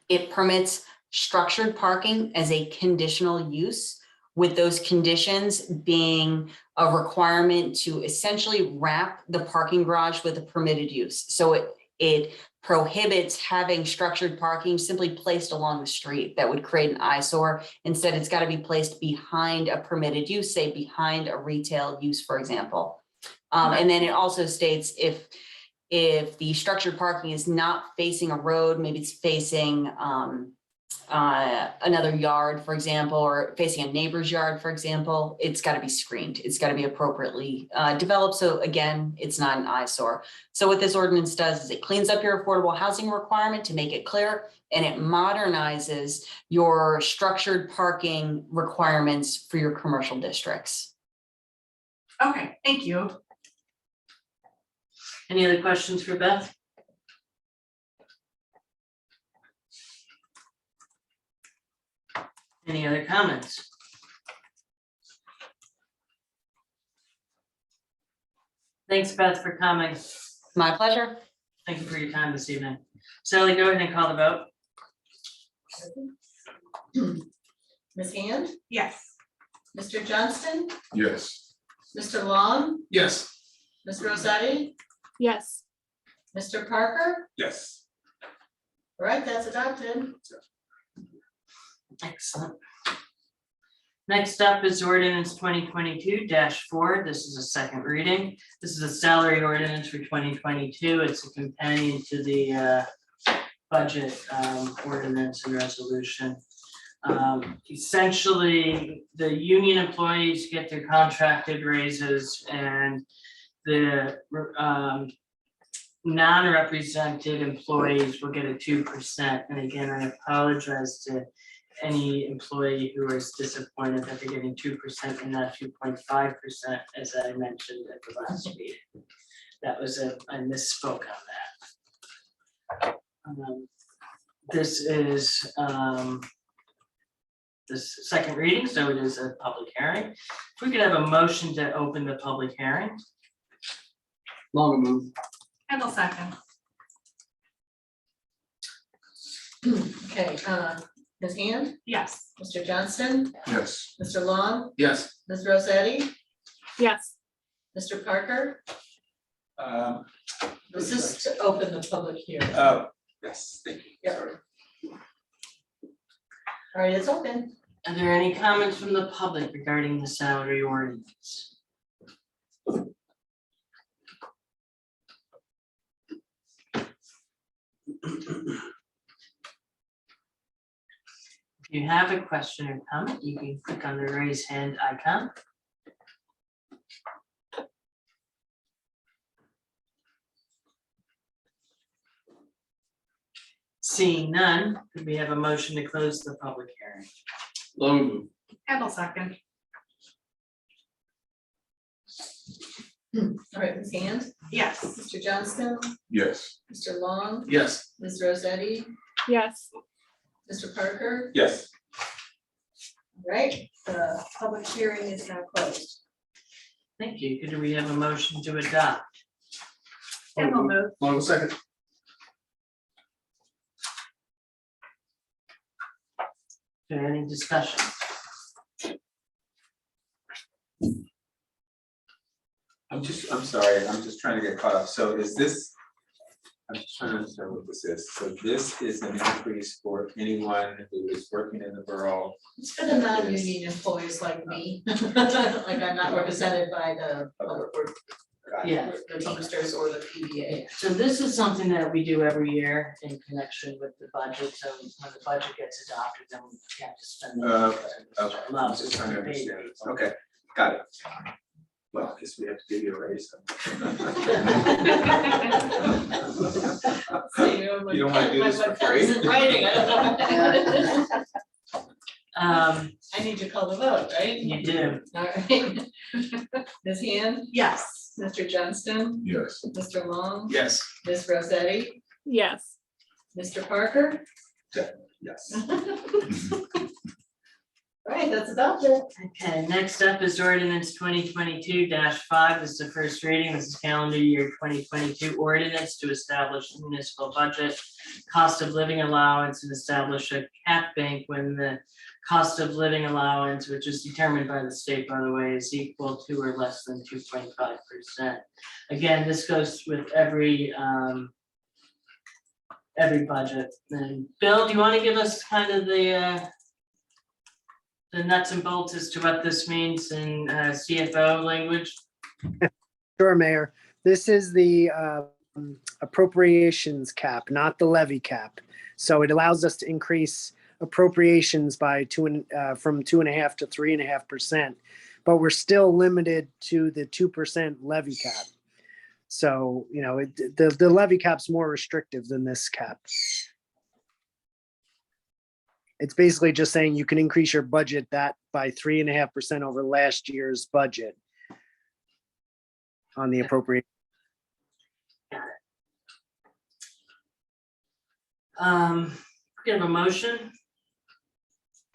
it permits structured parking as a conditional use, with those conditions being a requirement to essentially wrap the parking garage with a permitted use. So it prohibits having structured parking simply placed along the street that would create an eyesore. Instead, it's got to be placed behind a permitted use, say behind a retail use, for example. And then it also states if the structured parking is not facing a road, maybe it's facing another yard, for example, or facing a neighbor's yard, for example, it's got to be screened. It's got to be appropriately developed. So again, it's not an eyesore. So what this ordinance does is it cleans up your affordable housing requirement to make it clear, and it modernizes your structured parking requirements for your commercial districts.
Okay, thank you.
Any other questions for Beth? Any other comments? Thanks, Beth, for coming.
My pleasure.
Thank you for your time this evening. Sally, go ahead and call the vote.
Ms. Hand,
Yes.
Mr. Johnston,
Yes.
Mr. Long,
Yes.
Ms. Rosetti,
Yes.
Mr. Parker.
Yes.
All right, that's adopted.
Excellent. Next up is ordinance 2022-4. This is a second reading. This is a salary ordinance for 2022. It's a companion to the budget ordinance and resolution. Essentially, the union employees get their contracted raises, and the non-represented employees will get a 2%. And again, I apologize to any employee who is disappointed that they're getting 2% and not 2.5%, as I mentioned at the last meeting. That was I misspoke on that. This is this second reading, so it is a public hearing. If we could have a motion to open the public hearing.
Long move.
Handle second.
Okay, Ms. Hand,
Yes.
Mr. Johnston,
Yes.
Mr. Long,
Yes.
Ms. Rosetti,
Yes.
Mr. Parker. This is to open the public hearing.
Yes, thank you.
Yep.
Sorry.
All right, it's open.
Are there any comments from the public regarding the salary ordinance? If you have a question or comment, you can click on the raise hand icon. Seeing none, could we have a motion to close the public hearing?
Long move.
Handle second.
All right, Ms. Hand,
Yes.
Mr. Johnston,
Yes.
Mr. Long,
Yes.
Ms. Rosetti,
Yes.
Mr. Parker.
Yes.
All right, the public hearing is now closed.
Thank you. Could we have a motion to adopt?
Handle move.
Long second.
Is there any discussion?
I'm sorry, I'm just trying to get caught up. So is this I'm just trying to understand what this is. So this is an increase for anyone who is working in the borough.
It's for the non-union employees like me, like I'm not represented by the public work,
Yeah.
the Teamsters or the PBA.
So this is something that we do every year in connection with the budget, so when the budget gets adopted, then we have to spend.
Okay, I'm just trying to understand this. Okay, got it. Well, I guess we have to give you a raise. You don't wanna do this for free?
Writing, I don't know.
Um,
I need to call the vote, right?
you do.
All right. Ms. Hand,
Yes.
Mr. Johnston,
Yes.
Mr. Long,
Yes.
Ms. Rosetti,
Yes.
Mr. Parker.
Yes.
All right, that's about it.
Okay, next up is ordinance 2022-5. This is the first reading. This is calendar year 2022 ordinance to establish a municipal budget, cost of living allowance, and establish a cap bank when the cost of living allowance, which is determined by the state, by the way, is equal to or less than 2.5%. Again, this goes with every budget. And Bill, do you want to give us kind of the nuts and bolts as to what this means in CFO language?
Sure, Mayor. This is the appropriations cap, not the levy cap. So it allows us to increase appropriations by from 2.5% to 3.5%, but we're still limited to the 2% levy cap. So, you know, the levy cap's more restrictive than this cap. It's basically just saying you can increase your budget that by 3.5% over last year's budget on the appropriate.
We have a motion.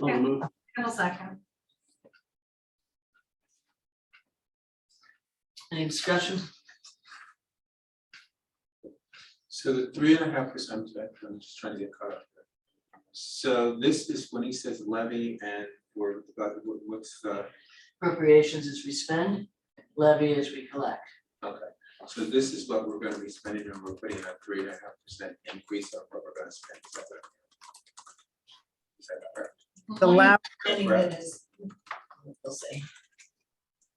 I'll second.
Any discussion?
So the 3.5%, I'm just trying to get caught up. So this is when he says levy and what's the,
Appropriations is we spend, levy is we collect.
okay. So this is what we're gonna be spending and we're putting a 3.5% increase of what we're gonna spend. Is that correct?
The lab,
Any minutes. We'll see.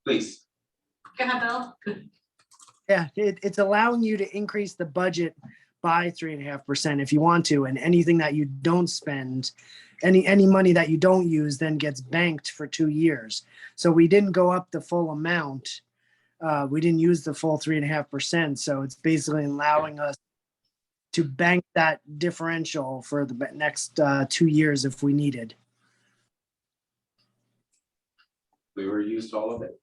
Please.
Go ahead, Bill.
yeah, it's allowing you to increase the budget by 3.5% if you want to, and anything that you don't spend, any money that you don't use then gets banked for 2 years. So we didn't go up the full amount. We didn't use the full 3.5%. So it's basically allowing us to bank that differential for the next 2 years if we needed.
We were used all of it.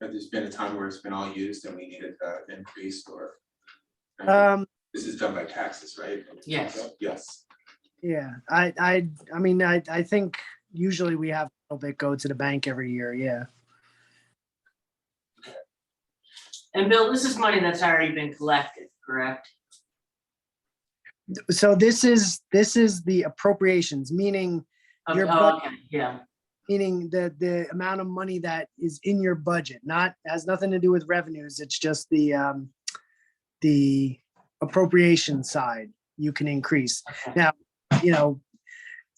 Have there's been a time where it's been all used and we needed an increase or? This is done by taxes, right?
Yes.
Yes.
Yeah, I mean, I think usually we have a little bit go to the bank every year. Yeah.
And Bill, this is money that's already been collected, correct?
So this is the appropriations, meaning your budget,
Okay, yeah,
meaning the amount of money that is in your budget, has nothing to do with revenues. It's just the appropriation side you can increase.
okay.
Now, you know,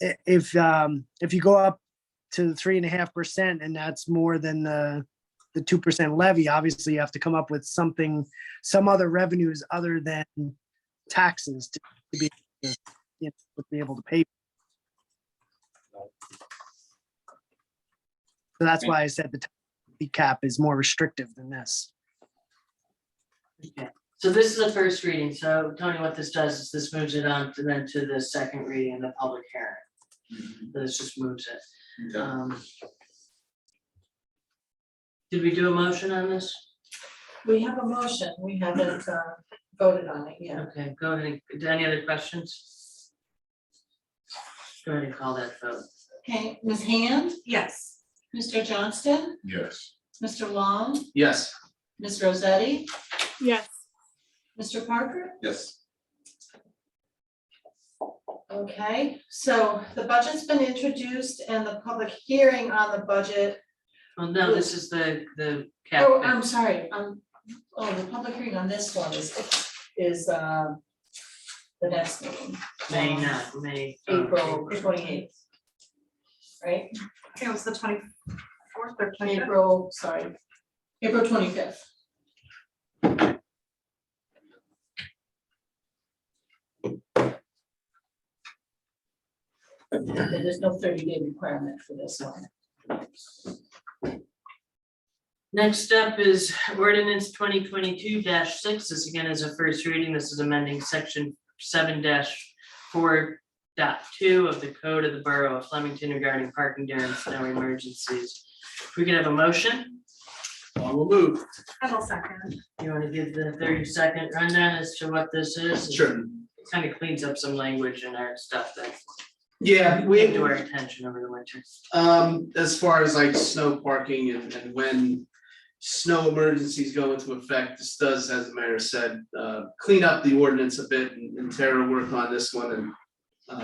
if you go up to 3.5% and that's more than the 2% levy, obviously you have to come up with some other revenues other than taxes to be able to pay. So that's why I said the cap is more restrictive than this.
Okay. So this is the first reading. So Tony, what this does is this moves it on to the second reading and the public hearing. This just moves it.
Okay.
Did we do a motion on this?
We have a motion, we haven't voted on it yet.
Okay, go ahead. Any other questions? Go ahead and call that vote.
Okay, Ms. Hand,
Yes.
Mr. Johnston,
Yes.
Mr. Long,
Yes.
Ms. Rosetti,
Yes.
Mr. Parker.
Yes.
Okay, so the budget's been introduced and the public hearing on the budget.
Well, no, this is the cap.
Oh, I'm sorry, the public hearing on this one is is the next meeting.
May.
April 28th. Right?
I think it was the 24th or 25th.
April 25th. There's no 30-day requirement for this one.
Next up is ordinance 2022-6. This again is a first reading. This is amending section 7-4.2 of the code of the Borough of Flemington regarding parking during snow emergencies. If we could have a motion,
I will move.
I will second.
you want to give the 30-second rundown as to what this is?
Sure.
It kind of cleans up some language in our stuff that
Yeah,
came to our attention over the winter.
As far as like snow parking and when snow emergencies go into effect, this does, as the mayor said, clean up the ordinance a bit, and Tara worked on this one, and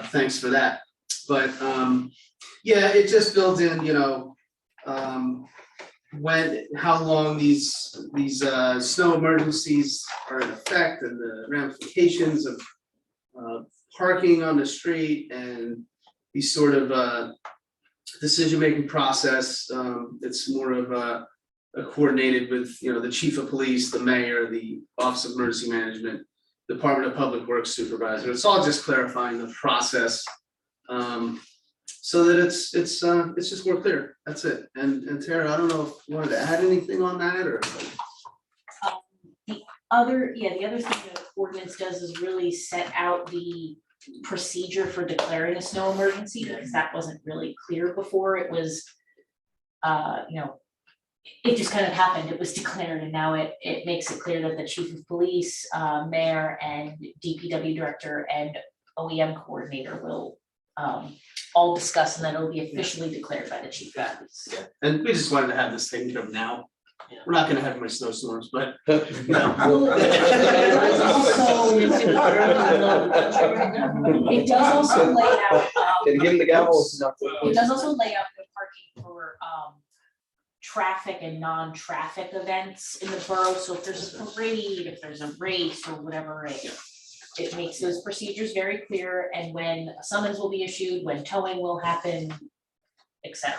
thanks for that. But yeah, it just builds in, how long these snow emergencies are in effect, and the ramifications of parking on the street, and the sort of decision-making process. It's more of coordinated with, the chief of police, the mayor, the Office of Emergency Management, Department of Public Works Supervisor. It's all just clarifying the process, so that it's just more clear. That's it. And Tara, I don't know if you wanted to add anything on that, or.
The other thing the ordinance does is really set out the procedure for declaring a snow emergency, because that wasn't really clear before. It was, it just kind of happened, it was declared, and now it makes it clear that the chief of police, mayor, and DPW director and OEM coordinator will all discuss, and then it'll be officially declared by the chief of police.
Yeah, and we just wanted to have this taken care of now.
Yeah.
We're not gonna have much snowstorms, but.
It does also lay out,
Can you give him the gavel?
it does also lay out the parking for traffic and non-traffic events in the borough. So if there's a parade, if there's a race or whatever, it makes those procedures very clear, and when a summons will be issued, when towing will happen, etc.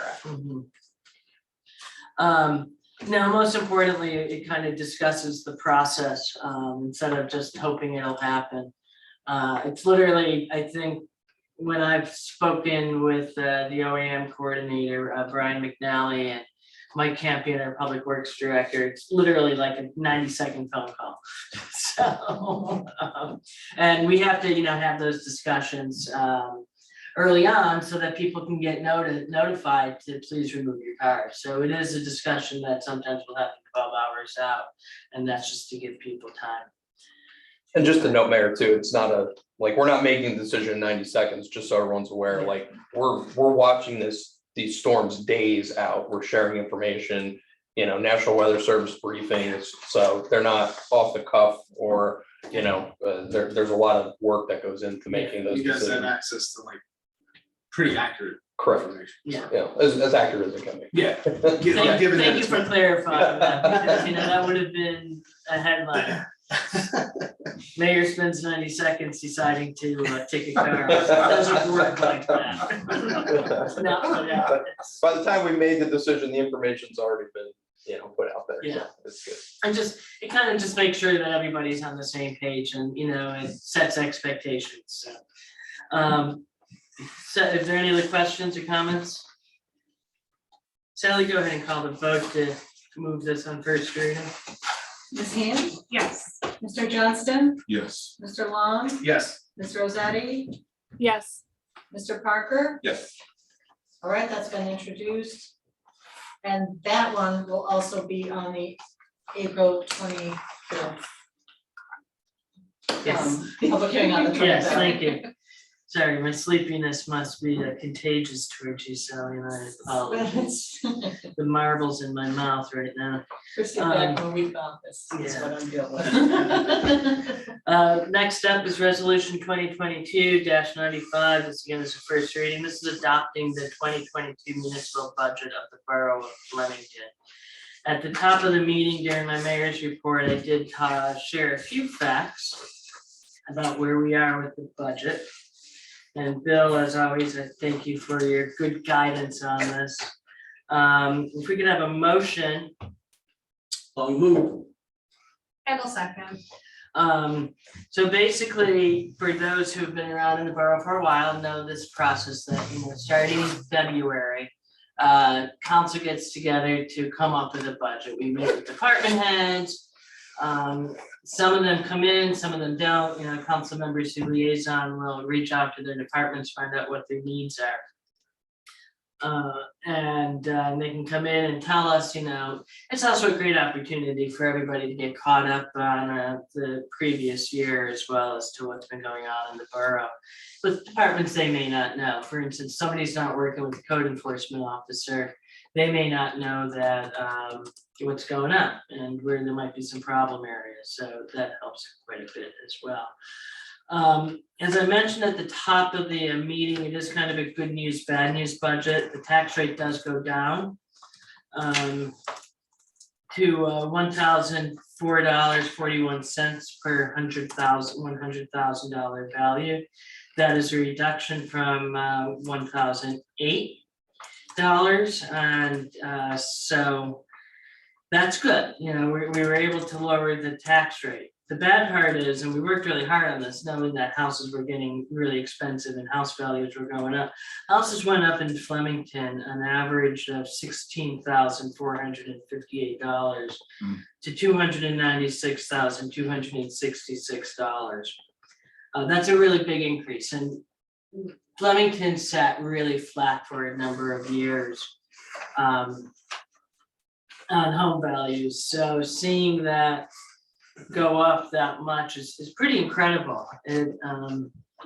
Now, most importantly, it kind of discusses the process, instead of just hoping it'll happen. It's literally, I think, when I've spoken with the OAM coordinator, Brian McNally, and Mike Campion, our public works director, it's literally like a 90-second phone call. So, and we have to, have those discussions early on so that people can get notified to please remove your car. So it is a discussion that sometimes will happen 12 hours out, and that's just to give people time.
And just to note, Mayor, too, it's not we're not making a decision in 90 seconds, just so everyone's aware, like, we're watching these storms days out, we're sharing information, National Weather Service briefings, so they're not off the cuff, or, there's a lot of work that goes into making those
You guys have
decisions.
access to pretty accurate
Correct.
information.
Yeah.
As accurate as it can be.
Yeah.
Thank you for clarifying that, because, that would have been a headline. Mayor spends 90 seconds deciding to take a car. It doesn't work like that. No.
By the time we made the decision, the information's already been, put out there.
Yeah.
So it's good.
And it kind of just makes sure that everybody's on the same page, and, it sets expectations, so. So if there are any other questions or comments? Sally, go ahead and call the vote to move this on first reading.
Ms. Hand,
Yes.
Mr. Johnston,
Yes.
Mr. Long,
Yes.
Ms. Rosetti,
Yes.
Mr. Parker.
Yes.
All right, that's been introduced. And that one will also be on the April 25th.
Yes.
Public hearing on the 25th.
Yes, thank you. Sorry, my sleepiness must be contagious towards you, Sally, and I apologize. The marbles in my mouth right now.
First get back when we found this, is
yeah.
what I'm dealing with.
Next up is resolution 2022-95. This again is the first reading. This is adopting the 2022 municipal budget of the Borough of Flemington. At the top of the meeting during my mayor's report, I did share a few facts about where we are with the budget. And Bill, as always, I thank you for your good guidance on this. If we could have a motion.
I'll move.
And a second.
So basically, for those who have been around in the borough for a while, know this process that, starting in February, council gets together to come up with a budget. We meet with department heads. Some of them come in, some of them don't, council members who liaison will reach out to their departments, find out what their needs are. And they can come in and tell us, it's also a great opportunity for everybody to get caught up on the previous year as well as to what's been going on in the borough. With departments they may not know. For instance, somebody's not working with the code enforcement officer. They may not know that what's going on and where there might be some problem areas. So that helps quite a bit as well. As I mentioned at the top of the meeting, it is kind of a good news, bad news budget. The tax rate does go down to $1,004.41 per $100,000 value. That is a reduction from $1,008, and so that's good. We were able to lower the tax rate. The bad part is, and we worked really hard on this, knowing that houses were getting really expensive and house values were going up. Houses went up in Flemington an average of $16,458 to $296,266. That's a really big increase, and Flemington sat really flat for a number of years on home values. So seeing that go up that much is pretty incredible.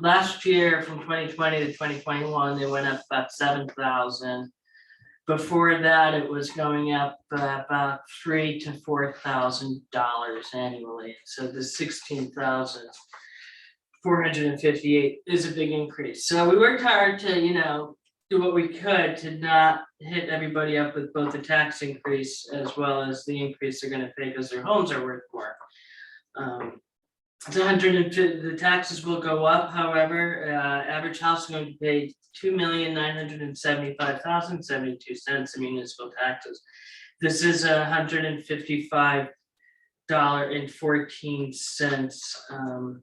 Last year from 2020 to 2021, they went up about 7,000. Before that, it was going up about $3,000 to $4,000 annually. So the 16,458 is a big increase. So we worked hard to, do what we could to not hit everybody up with both the tax increase as well as the increase they're going to pay because their homes are worth more. The taxes will go up, however, average house is going to pay $2,975,072 in municipal taxes. This is $155.14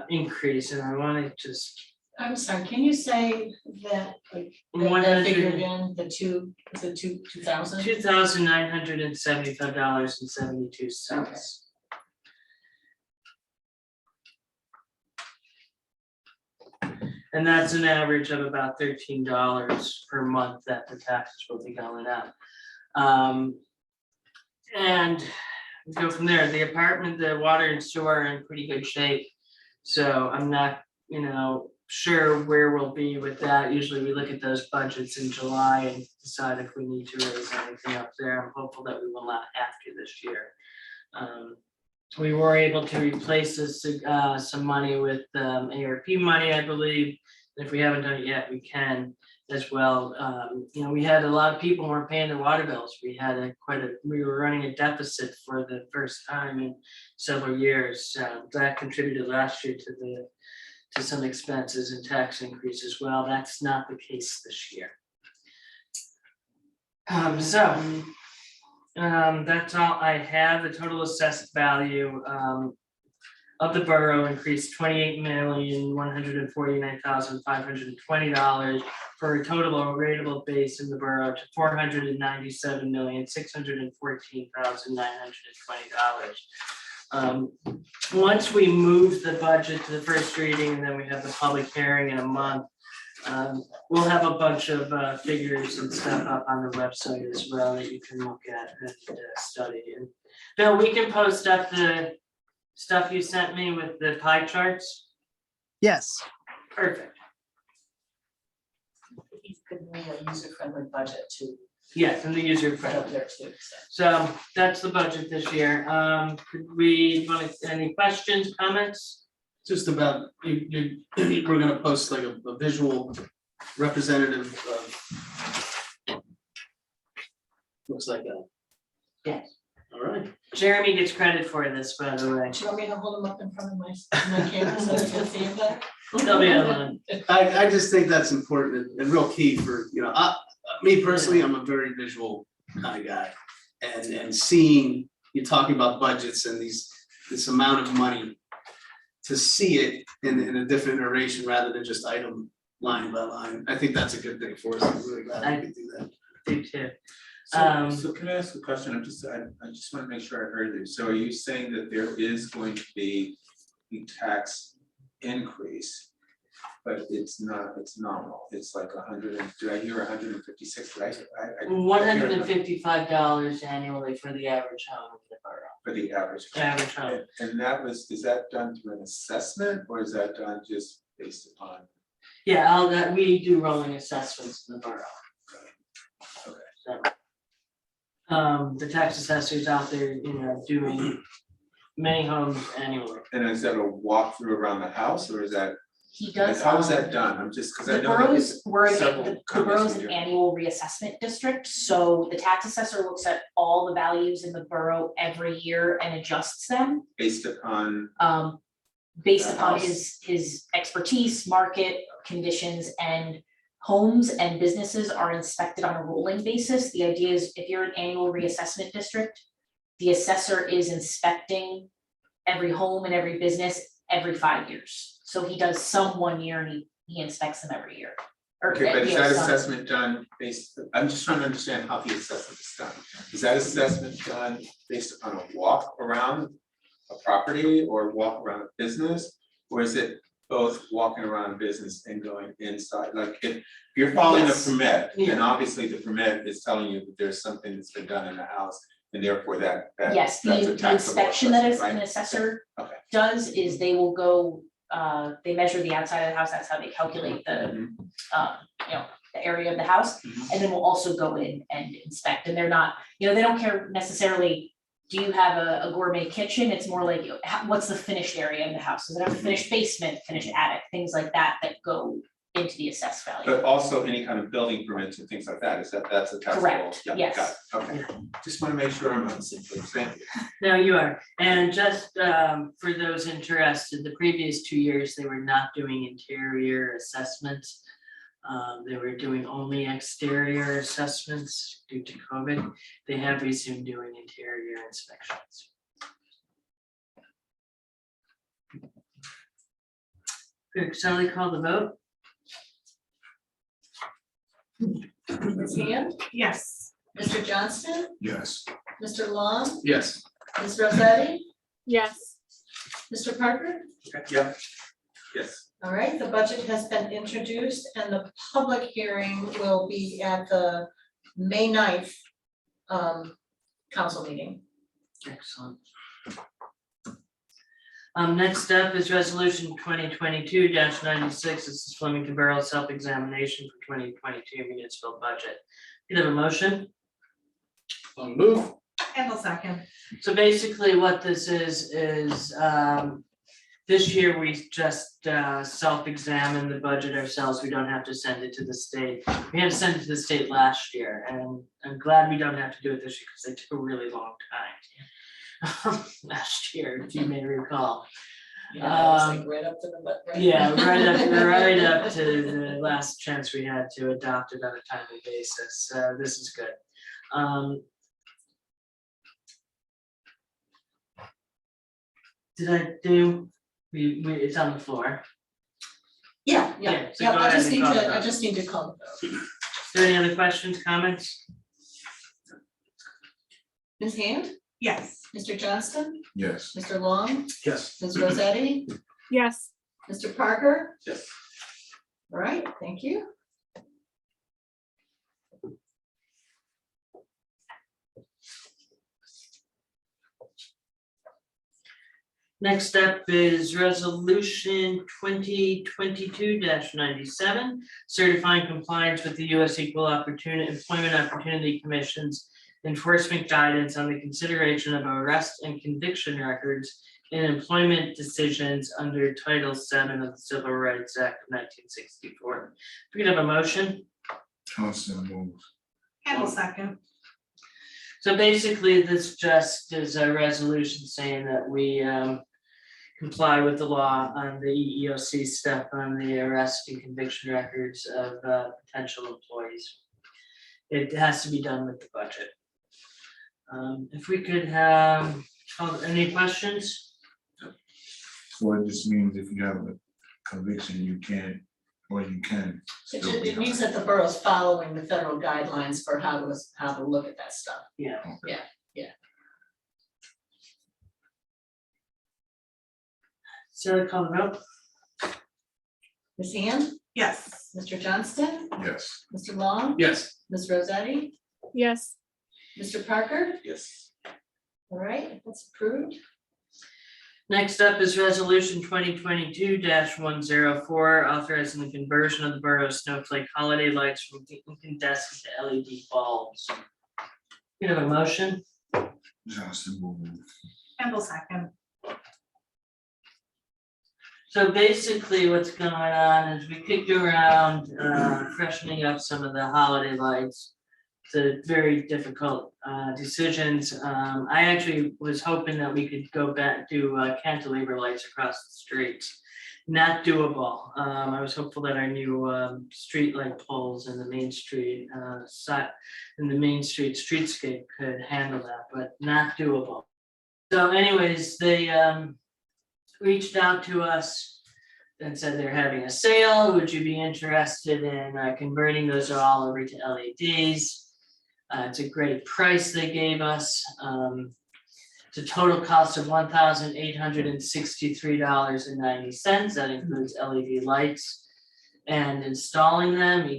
increase, and I want to just.
I'm sorry, can you say that, like, that
100
figure again, the two, is it 2,000?
$2,975.72. And that's an average of about $13 per month that the taxes will be going up. And go from there. The apartment, the water and sewer are in pretty good shape. So I'm not, sure where we'll be with that. Usually we look at those budgets in July and decide if we need to raise anything up there. I'm hopeful that we will not have to this year. We were able to replace this some money with ARP money, I believe. If we haven't done it yet, we can as well. We had a lot of people who weren't paying their water bills. We had we were running a deficit for the first time in several years. That contributed last year to some expenses and tax increase as well. That's not the case this year. That's all I have. The total assessed value of the borough increased $28,149,520 for a total rateable base in the borough to $497,614,920. Once we move the budget to the first reading and then we have the public hearing in a month, we'll have a bunch of figures and stuff up on the website as well that you can look at and study. And Bill, we can post up the stuff you sent me with the pie charts.
Yes.
Perfect.
He's good with a user-friendly budget too.
Yes, and the user
Put
friendly.
up there too, so.
So that's the budget this year. Any questions, comments?
Just about, we're gonna post like a visual representative Looks like that.
Yes.
All right.
Jeremy gets credit for this, by the way.
Do you want me to hold them up in front of my camera so they can see that?
They'll be online.
I just think that's important and real key for, me personally, I'm a very visual kind of guy. And seeing, you're talking about budgets and this amount of money, to see it in a different iteration rather than just item line by line, I think that's a good thing for us. I'm really glad we could do that.
Do too.
So can I ask a question? I just want to make sure I heard you. So are you saying that there is going to be a tax increase? But it's nominal. It's like did I hear 156? Right?
$155 annually for the average home in the borough.
For the average.
Average home.
And is that done through an assessment or is that done just based upon?
Yeah, we do rolling assessments in the borough.
Okay.
So, the tax assessors out there, doing many homes annually.
And is that a walkthrough around the house or is that?
He does.
How is that done? I'm just, because I
The
know. that
borough's,
several
the
comments
borough's
we
an
do.
annual reassessment district, so the tax assessor looks at all the values in the borough every year and adjusts them.
Based upon,
Based
The
upon
house.
his expertise, market conditions, and homes and businesses are inspected on a rolling basis. The idea is if you're an annual reassessment district, the assessor is inspecting every home and every business every 5 years. So he does some 1 year and he inspects them every year.
okay, but is
you know,
that
some.
assessment done I'm just trying to understand how the assessment is done. Is that assessment done based upon a walk around a property or walk around a business? Or is it both walking around a business and going inside? Like if you're following a
Yes.
permit, then
Yeah.
obviously the permit is telling you that there's something that's been done in the house. And therefore that's
Yes,
a
the
taxable
inspection that is
assessment,
an
right?
assessor
Okay.
does is they will go, they measure the outside of the house, that's how they calculate the,
Mhm.
the area of the house.
Mhm.
And then we'll also go in and inspect, and they're not, they don't care necessarily, do you have a gourmet kitchen? It's more like, what's the finished area in the house? Does it have a finished basement, finished attic, things like that go into the assessed value.
But also any kind of building permits and things like that, that's a taxable?
Correct,
Yeah,
yes.
got it. Okay, just want to make sure I'm on the same page, thank you.
No, you are. And just for those interested, the previous 2 years, they were not doing interior assessments. They were doing only exterior assessments due to COVID. They have resumed doing interior inspections. Good, Sally, call the vote?
Ms. Hand,
Yes.
Mr. Johnston,
Yes.
Mr. Long,
Yes.
Ms. Rosetti,
Yes.
Mr. Parker.
Yeah, yes.
All right, the budget has been introduced and the public hearing will be at the May 9th council meeting.
Excellent. Next up is resolution 2022-96. This is Flemington Borough self-examination for 2022 municipal budget. You have a motion?
On move.
Handle second.
So basically what this is this year we just self-examined the budget ourselves. We don't have to send it to the state. We had to send it to the state last year, and I'm glad we don't have to do it this year because they took a really long time. Last year, if you may recall.
Yeah, it's like right up to the butt, right?
Yeah, right up to the last chance we had to adopt it on a timely basis. So this is good. Did I do, it's on the floor.
Yeah,
So go
I
ahead
just
and
need
call the
to, I
vote.
just need to call the vote.
Is there any other questions, comments?
Ms. Hand,
Yes.
Mr. Johnston,
Yes.
Mr. Long,
Yes.
Ms. Rosetti,
Yes.
Mr. Parker.
Yes.
All right, thank you.
Next up is resolution 2022-97, certifying compliance with the U.S. Employment Opportunity Commission's enforcement guidance on the consideration of arrest and conviction records in employment decisions under Title VII of the Civil Rights Act of 1964. If we could have a motion?
Johnson moves.
Handle second.
So basically, this just is a resolution saying that we comply with the law on the EEOC stuff on the arrest and conviction records of potential employees. It has to be done with the budget. If we could have, any questions?
So it just means if you have a conviction, you can't, or you can. still be
It means that the borough's following the federal guidelines for how to look at that stuff.
Yeah. So call the vote.
Ms. Hand,
Yes.
Mr. Johnston,
Yes.
Mr. Long,
Yes.
Ms. Rosetti,
Yes.
Mr. Parker.
Yes.
All right, that's approved.
Next up is resolution 2022-104, authorizing the conversion of the borough's snowflake holiday lights from incandescent to LED bulbs. You have a motion?
Johnson will move.
Campbell second.
So basically what's going on is we kicked around freshening up some of the holiday lights. It's a very difficult decisions. I actually was hoping that we could go back to cantilever lights across the streets. Not doable. I was hopeful that our new street light poles in the main street streetscape could handle that, but not doable. So anyways, they reached out to us and said they're having a sale. Would you be interested in converting those all over to LEDs? It's a great price they gave us. It's a total cost of $1,863.90. That includes LED lights and installing them.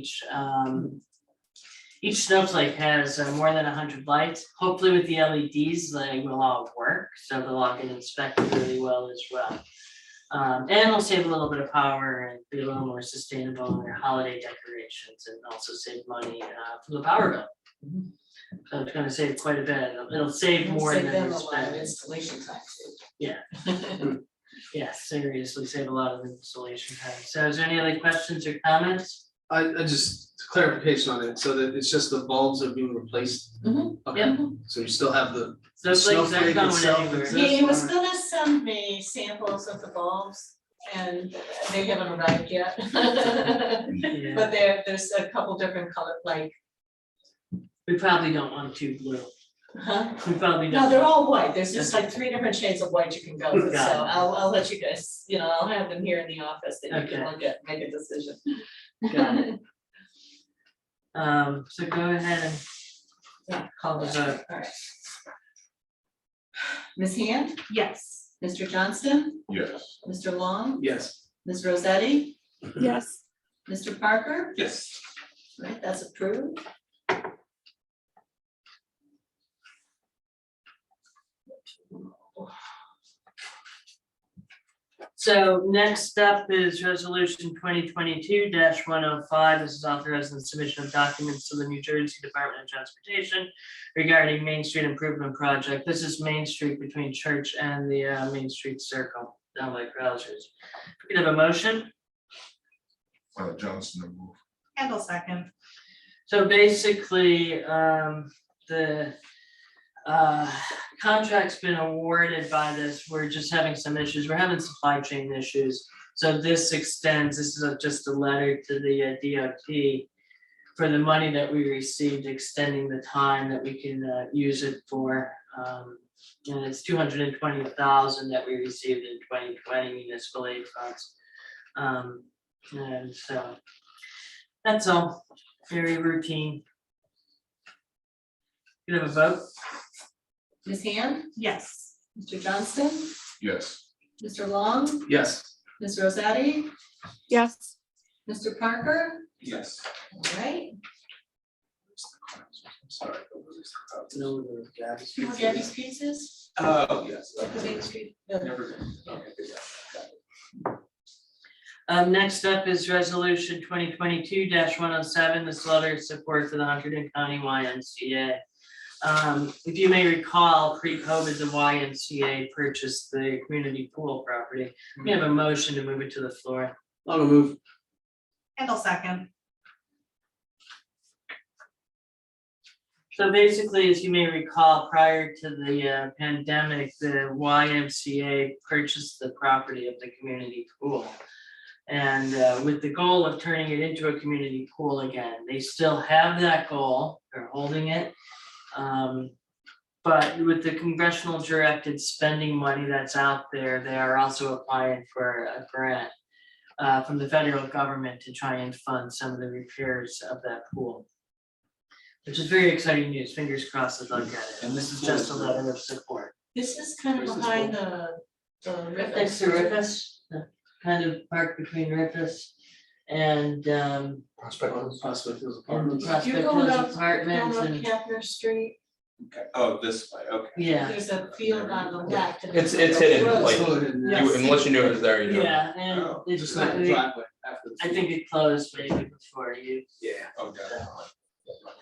Each snowflake has more than 100 lights. Hopefully with the LEDs, they will all work, so they'll all get inspected really well as well. And it'll save a little bit of power and be a little more sustainable in their holiday decorations and also save money from the power bill. So it's gonna save quite a bit. It'll save more
Save
than
them
we
a lot of
spend.
installation time too.
Yeah. Yeah, seriously, save a lot of installation time. So is there any other questions or comments?
I just clarification on it, so that it's just the bulbs are being replaced.
Mhm.
Okay, so you still have the
Those things aren't
snowflake
going
itself
anywhere.
exists?
He was gonna send me samples of the bulbs and they haven't arrived yet.
Yeah.
But there's a couple different color, like,
We probably don't want too blue.
huh?
We probably don't.
No, they're all white. There's just like 3 different shades of white you can go with, so
Got it.
I'll let you guys, I'll have them here in the office that you
Okay.
can look at, make a decision.
Got it. So go ahead and
Yeah, call
the
it.
vote.
All right. Ms. Hand,
Yes.
Mr. Johnston,
Yes.
Mr. Long,
Yes.
Ms. Rosetti,
Yes.
Mr. Parker.
Yes.
Right, that's approved.
So next up is resolution 2022-105. This is authorizing the submission of documents to the New Jersey Department of Transportation regarding Main Street Improvement Project. This is Main Street between Church and the Main Street Circle down by Krausers. We could have a motion.
Johnson will move.
Campbell second.
So basically, the contract's been awarded by this. We're just having some issues. We're having supply chain issues. So this extends, this is just a letter to the DOT for the money that we received, extending the time that we can use it for. And it's $220,000 that we received in 2020 municipal aid funds. And so that's all, very routine. You have a vote?
Ms. Hand,
Yes.
Mr. Johnston,
Yes.
Mr. Long,
Yes.
Ms. Rosetti,
Yes.
Mr. Parker.
Yes.
All right,
Sorry.
No, the Gabby's.
Gabby's Pizzas,
Oh, yes.
up the Main Street. No.
Never been. Okay, good, yeah, got it.
Next up is resolution 2022-107. This letter of support for the Hunterdon County YMCA. If you may recall, pre-COVID, the YMCA purchased the community pool property. We have a motion to move it to the floor.
I'll move.
Campbell second.
So basically, as you may recall, prior to the pandemic, the YMCA purchased the property of the community pool. And with the goal of turning it into a community pool again, they still have that goal, they're holding it. But with the congressional directed spending money that's out there, they are also applying for a grant from the federal government to try and fund some of the repairs of that pool. Which is very exciting news, fingers crossed that they'll get it, and this is just a letter of support.
This is kind of behind the
Next to Rufus, kind of park between Rufus and
Prospect Hills.
Prospect Hills
and
Apartments.
Prospect
You're going
Hills
up,
Apartments
going up
and,
Kepner Street,
Okay, oh, this way, okay.
yeah,
there's a field on the left. and
It's
there's a
hidden,
road.
like,
Yes.
unless you knew it was there, you know.
yeah, and
Oh,
it's,
Just like the driveway after the.
I think it closed maybe before you.
Yeah.
Oh, definitely.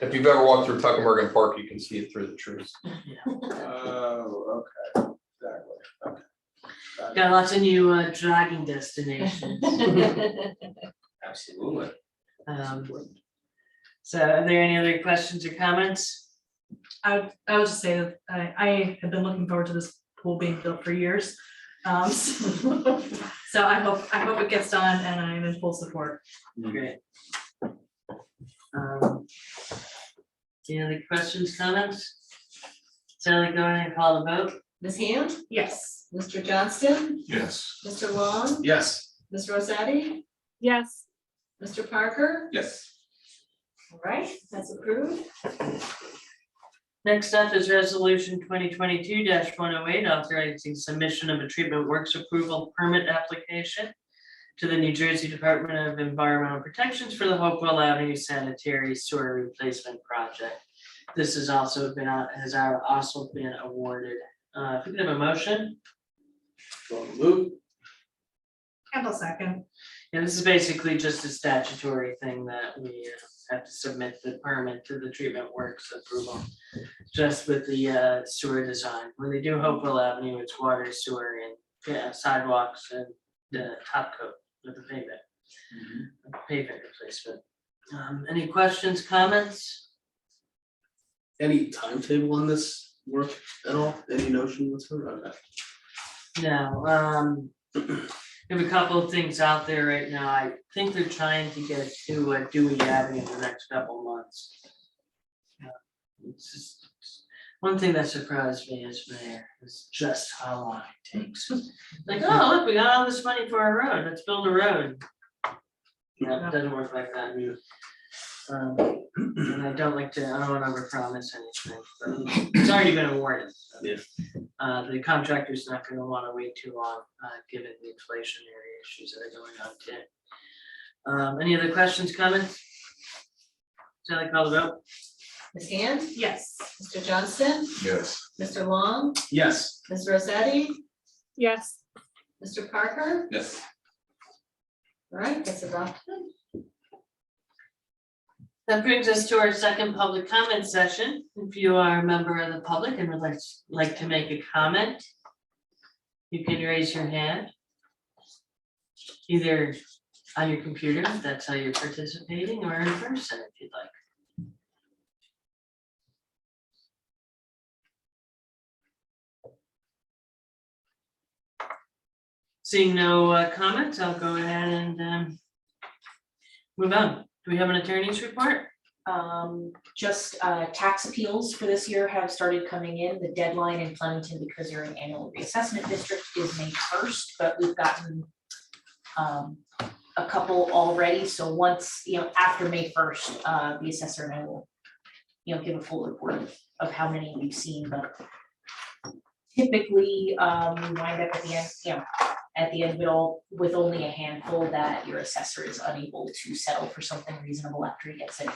If you've ever walked through Tuckerberg Park, you can see it through the trees.
Oh, okay, that way, okay. Got it.
Got lots of new jogging destinations.
Absolutely.
So are there any other questions or comments?
I would just say that I have been looking forward to this pool being built for years. So I hope it gets done and I'm in full support.
Great. Any other questions, comments? Sally, go ahead and call the vote.
Ms. Hand,
Yes.
Mr. Johnston,
Yes.
Mr. Long,
Yes.
Ms. Rosetti,
Yes.
Mr. Parker.
Yes.
All right, that's approved.
Next up is resolution 2022-108, authorizing submission of a treatment works approval permit application to the New Jersey Department of Environmental Protections for the Hopewell Avenue Sanitary Sewer Replacement Project. This has also been awarded. If we could have a motion?
Move.
Handle second.
And this is basically just a statutory thing that we have to submit the permit to the treatment works approval. Just with the sewer design. When they do Hopewell Avenue, it's water, sewer, and sidewalks and the top coat of the pavement. Pavement replacement. Any questions, comments?
Any timetable on this work at all? Any notion whatsoever? Okay.
No, we have a couple of things out there right now. I think they're trying to get to Dewey Avenue in the next couple of months. It's just, one thing that surprised me as mayor is just how long it takes. Like, oh, look, we got all this money for a road, let's build a road. No, it doesn't work like that. And I don't wanna overpromise anything, but it's already been awarded. So,
Yeah.
The contractor's not gonna wanna wait too long, given the inflationary issues that are going on too. Any other questions, comments? Shall I call the vote?
Ms. Hand,
Yes.
Mr. Johnston,
Yes.
Mr. Long,
Yes.
Ms. Rosetti,
Yes.
Mr. Parker.
Yes.
All right, that's adopted.
That brings us to our second public comment session. If you are a member of the public and would like to make a comment, you can raise your hand. Either on your computer, if that's how you're participating, or in person if you'd like. Seeing no comments, I'll go ahead and move on. Do we have an attorney's report?
Just tax appeals for this year have started coming in. The deadline in Flemington, because you're an annual reassessment district, is May 1st, but we've gotten a couple already. So once, after May 1st, the assessor and I will, give a full report of how many we've seen, but typically, we wind up at the end of it all with only a handful that your assessor is unable to settle for something reasonable after he gets it.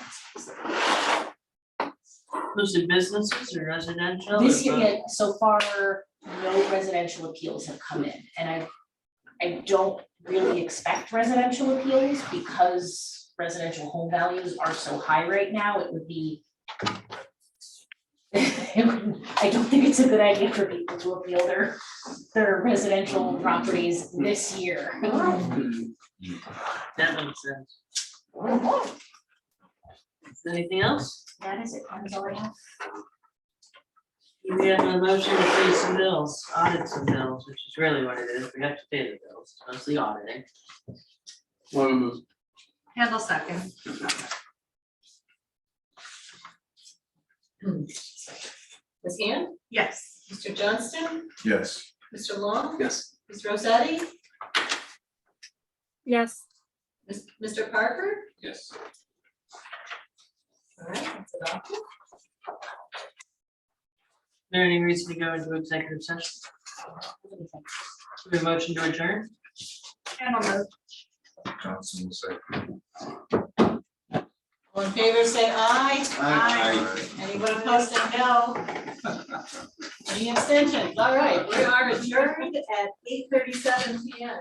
Mostly businesses or residential?
This
or
year,
both?
so far, no residential appeals have come in, and I don't really expect residential appeals because residential home values are so high right now. It would be I don't think it's a good idea for people to appeal their residential properties this year.
That makes sense. Anything else?
That is it, that's all I have.
We have a motion to pay some bills, audit some bills, which is really what it is. We have to pay the bills, it's mostly auditing.
Handle second.
Ms. Hand,
Yes.
Mr. Johnston,
Yes.
Mr. Long,
Yes.
Ms. Rosetti,
Yes.
Mr. Parker.
Yes.
All right, that's adopted.
Is there any reason to go into executive session? We have a motion to adjourn?
Handle move.
Johnson will say.
All in favor, say aye.
Aye.
Anyone opposed, say no. Any abstentions? All right, we are adjourned at 8:37 PM.